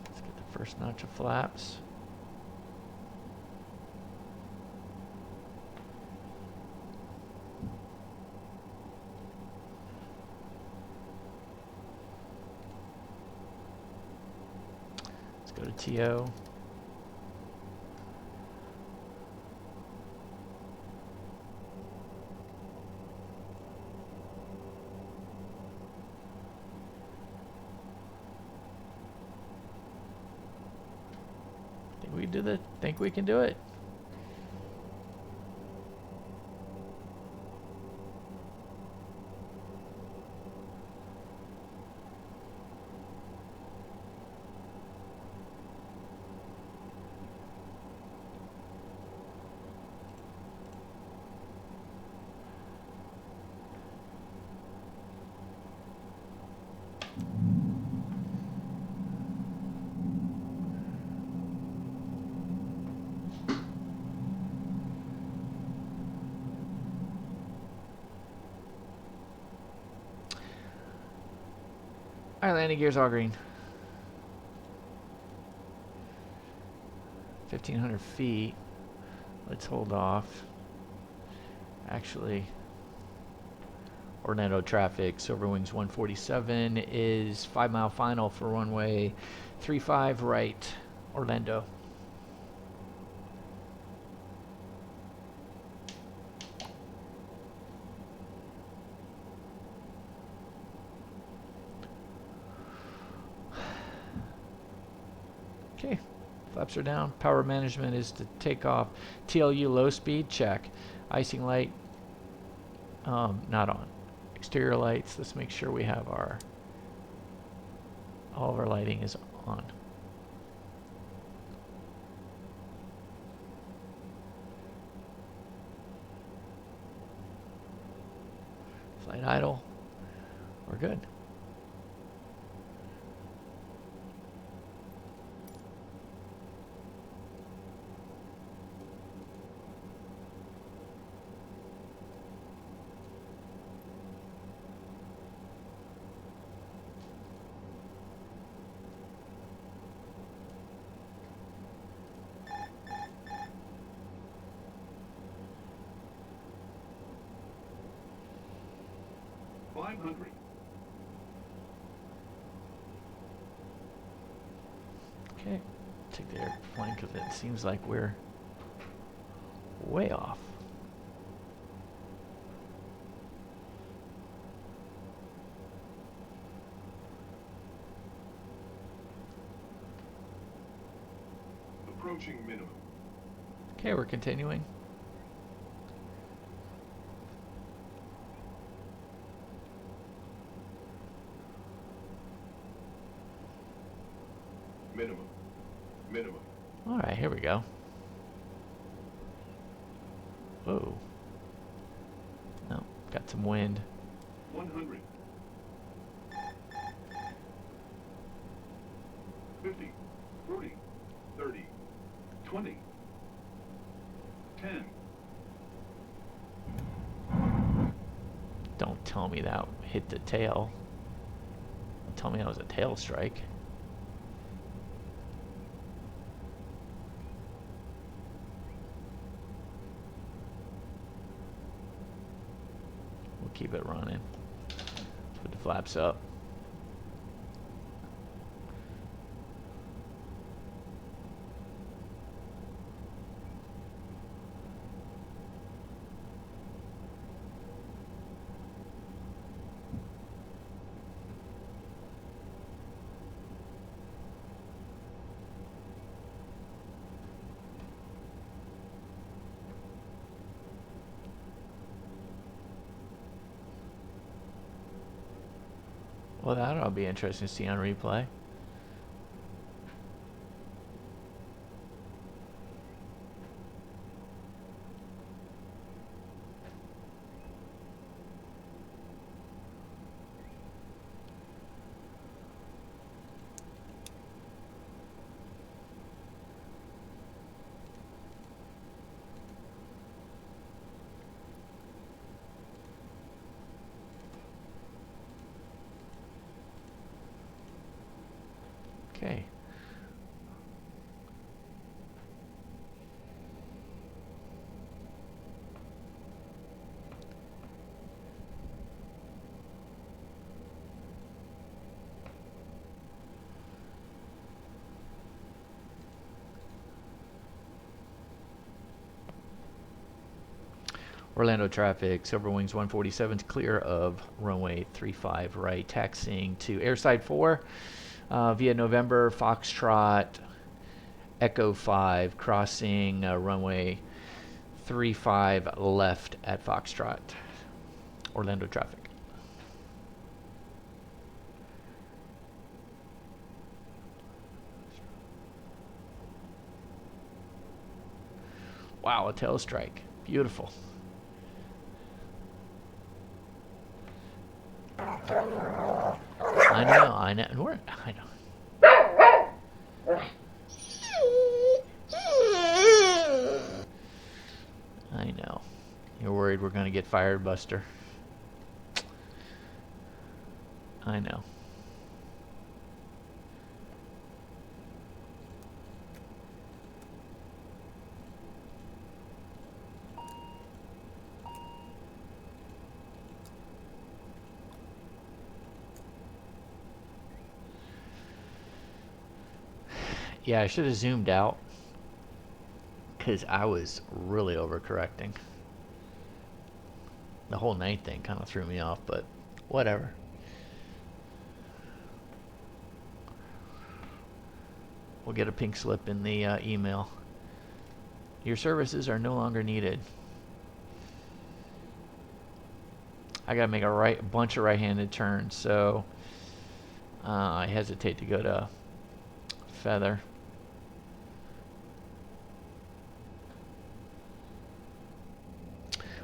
Let's get the first notch of flaps. Let's go to TO. Think we can do it. All right, landing gears all green. 1,500 feet. Let's hold off. Actually, Orlando traffic, Silver Wings 147 is 5-mile final for runway 35 right, Orlando. Okay, flaps are down. Power management is to take off. TLU low speed, check. Icing light, not on. Exterior lights, let's make sure we have all of our lighting is on. Flight idle, we're good. Okay, take the airplane because it seems like we're way off. Approaching minimum. Okay, we're continuing. Minimum. Minimum. All right, here we go. Whoa. No, got some wind. 100. 50, 40, 30, 20, Don't tell me that hit the tail. Tell me that was a tail strike. We'll keep it running. Put the flaps up. Well, that'll be interesting to see on replay. Okay. Orlando traffic, Silver Wings 147 is clear of runway 35 right, taxiing to airside 4 via November Foxtrot Echo 5, crossing runway 35 left at Foxtrot. Orlando traffic. Wow, a tail strike. Beautiful. I know. I know. I know. You're worried we're going to get fired, Buster. I know. Yeah, I should have zoomed out because I was really overcorrecting. The whole night thing kind of threw me off, but whatever. We'll get a pink slip in the email. Your services are no longer needed. I gotta make a bunch of right-handed turns, so I hesitate to go to feather.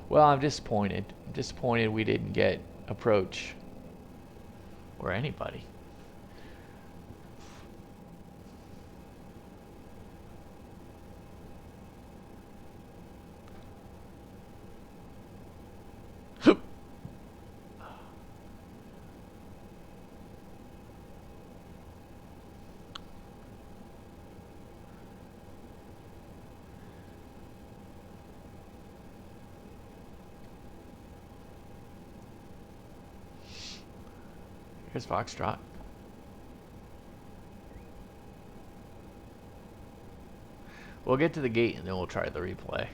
Well, I'm disappointed. I'm disappointed we didn't get approach or anybody. Here's Foxtrot. We'll get to the gate and then we'll try the replay.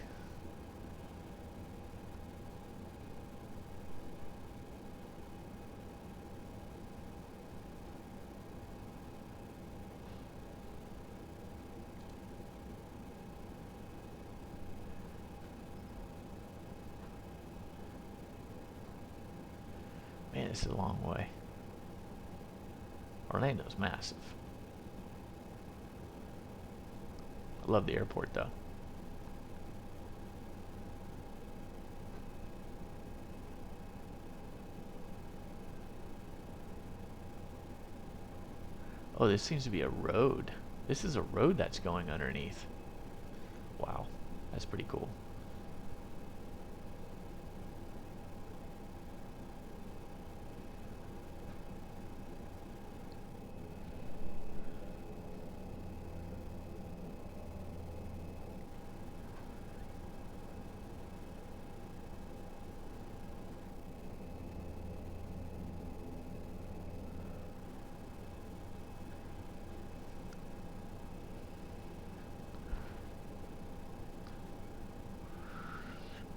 Man, this is a long way. Orlando's massive. I love the airport though. Oh, this seems to be a road. This is a road that's going underneath. Wow, that's pretty cool.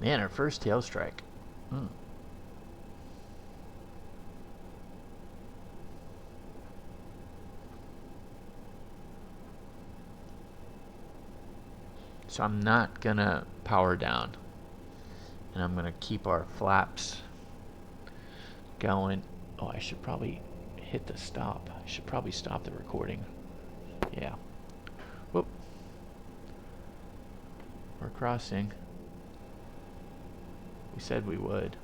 Man, our first tail strike. So I'm not gonna power down, and I'm gonna keep our flaps going. Oh, I should probably hit the stop. I should probably stop the recording. Yeah. Whoop. We're crossing. We said we would.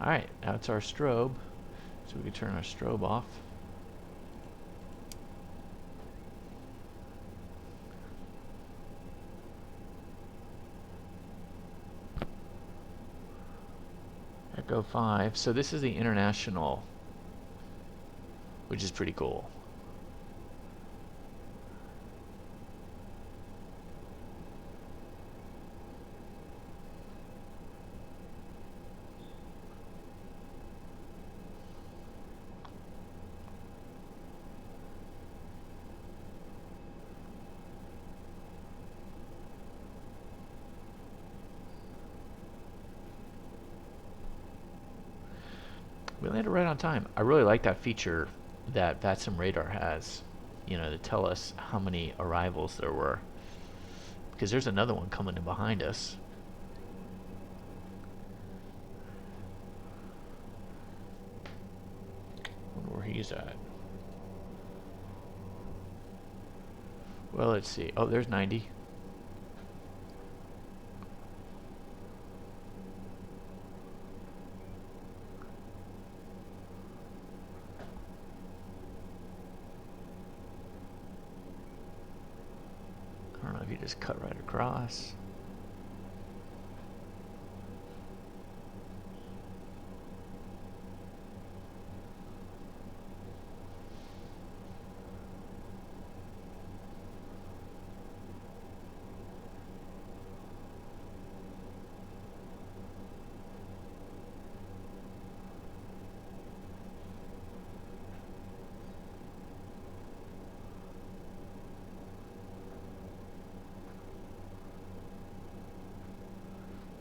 Alright, that's our strobe. So we can turn our strobe off. Echo 5. So this is the international, which is pretty cool. We landed right on time. I really like that feature that VATSIM radar has, you know, to tell us how many arrivals there were. Because there's another one coming in behind us. Wonder where he's at. Well, let's see. Oh, there's 90. I don't know if you just cut right across.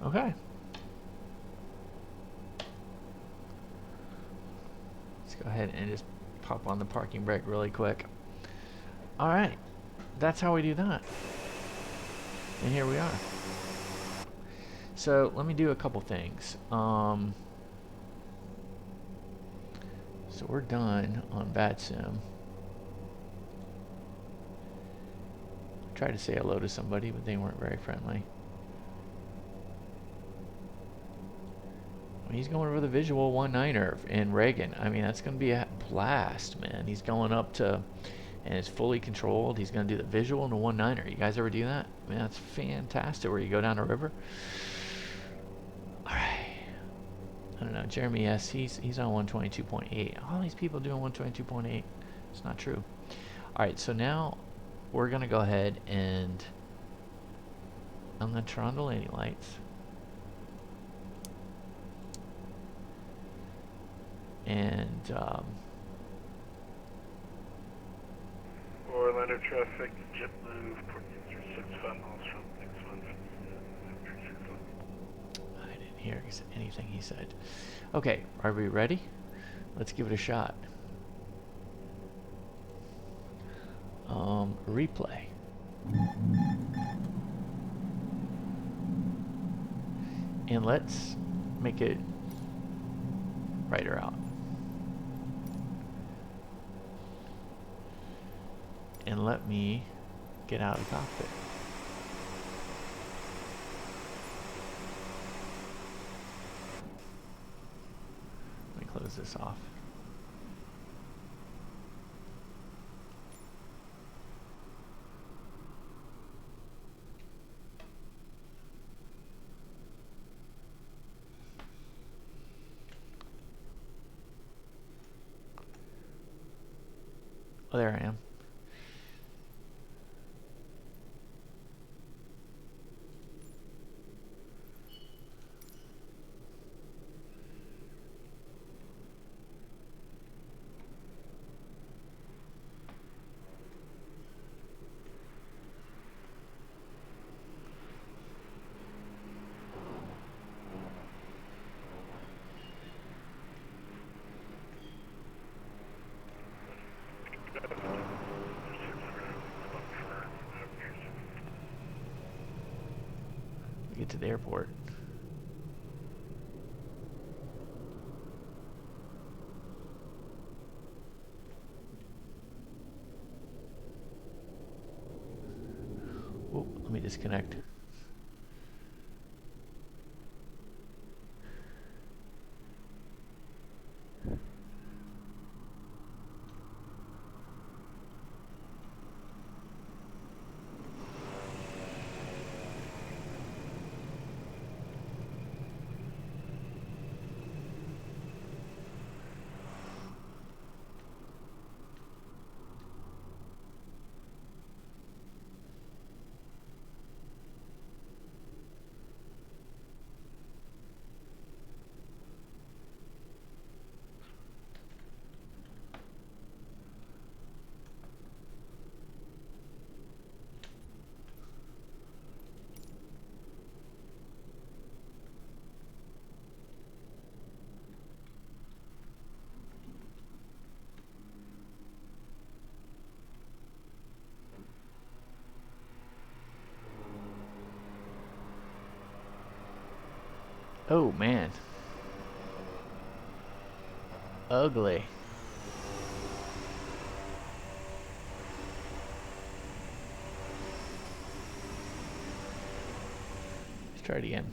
Okay. Let's go ahead and just pop on the parking brake really quick. All right. That's how we do that. And here we are. So let me do a couple things. So we're done on VATSIM. I tried to say hello to somebody, but they weren't very friendly. He's going over the visual 1.9er in Reagan. I mean, that's going to be a blast, man. He's going up to, and it's fully controlled. He's going to do the visual in the 1.9er. You guys ever do that? Man, that's fantastic. Where you go down the river. All right. I don't know. Jeremy S. He's on 122.8. All these people doing 122.8. It's not true. All right. So now we're going to go ahead and I'm going to turn on the landing lights. And Orlando traffic, JetBlue, port user 65 miles from X1. I didn't hear anything he said. Okay, are we ready? Let's give it a shot. Replay. And let's make it rider out. And let me get out of the cockpit. Let me close this off. Oh, there I am. to get to the airport. Oh, let me disconnect. Oh man. Ugly. Let's try it again.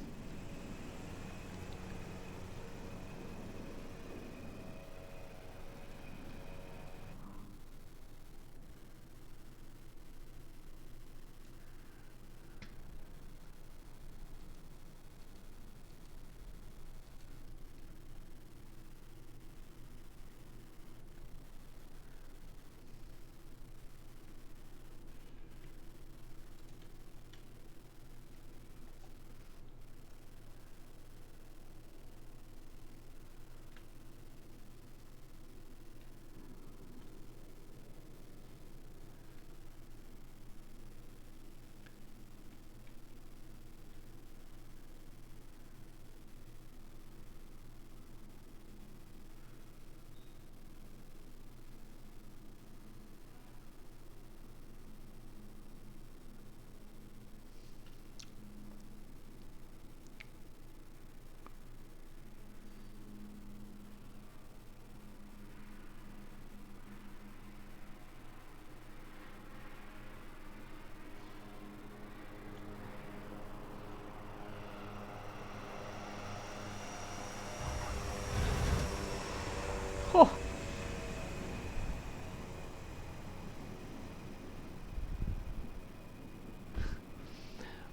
Oh.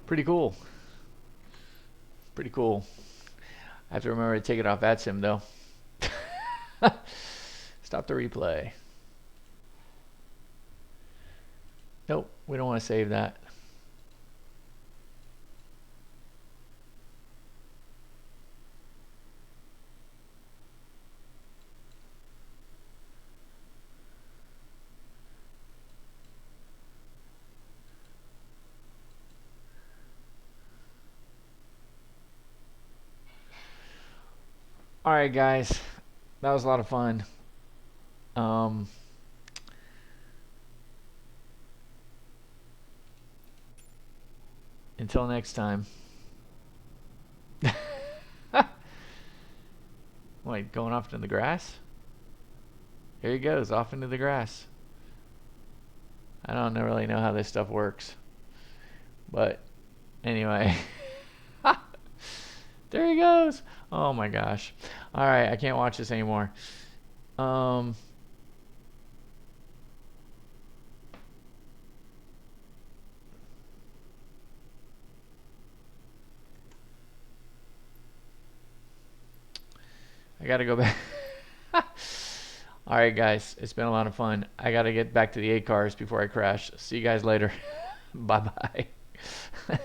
Pretty cool. Pretty cool. I have to remember to take it off VATSIM though. Stop the replay. Nope, we don't want to save that. Alright guys, that was a lot of fun. Until next time. Wait, going off into the grass? Here he goes, off into the grass. I don't really know how this stuff works. But anyway. There he goes. Oh my gosh. Alright, I can't watch this anymore. I gotta go back. Alright guys, it's been a lot of fun. I gotta get back to the 8 cars before I crash. See you guys later. Bye bye.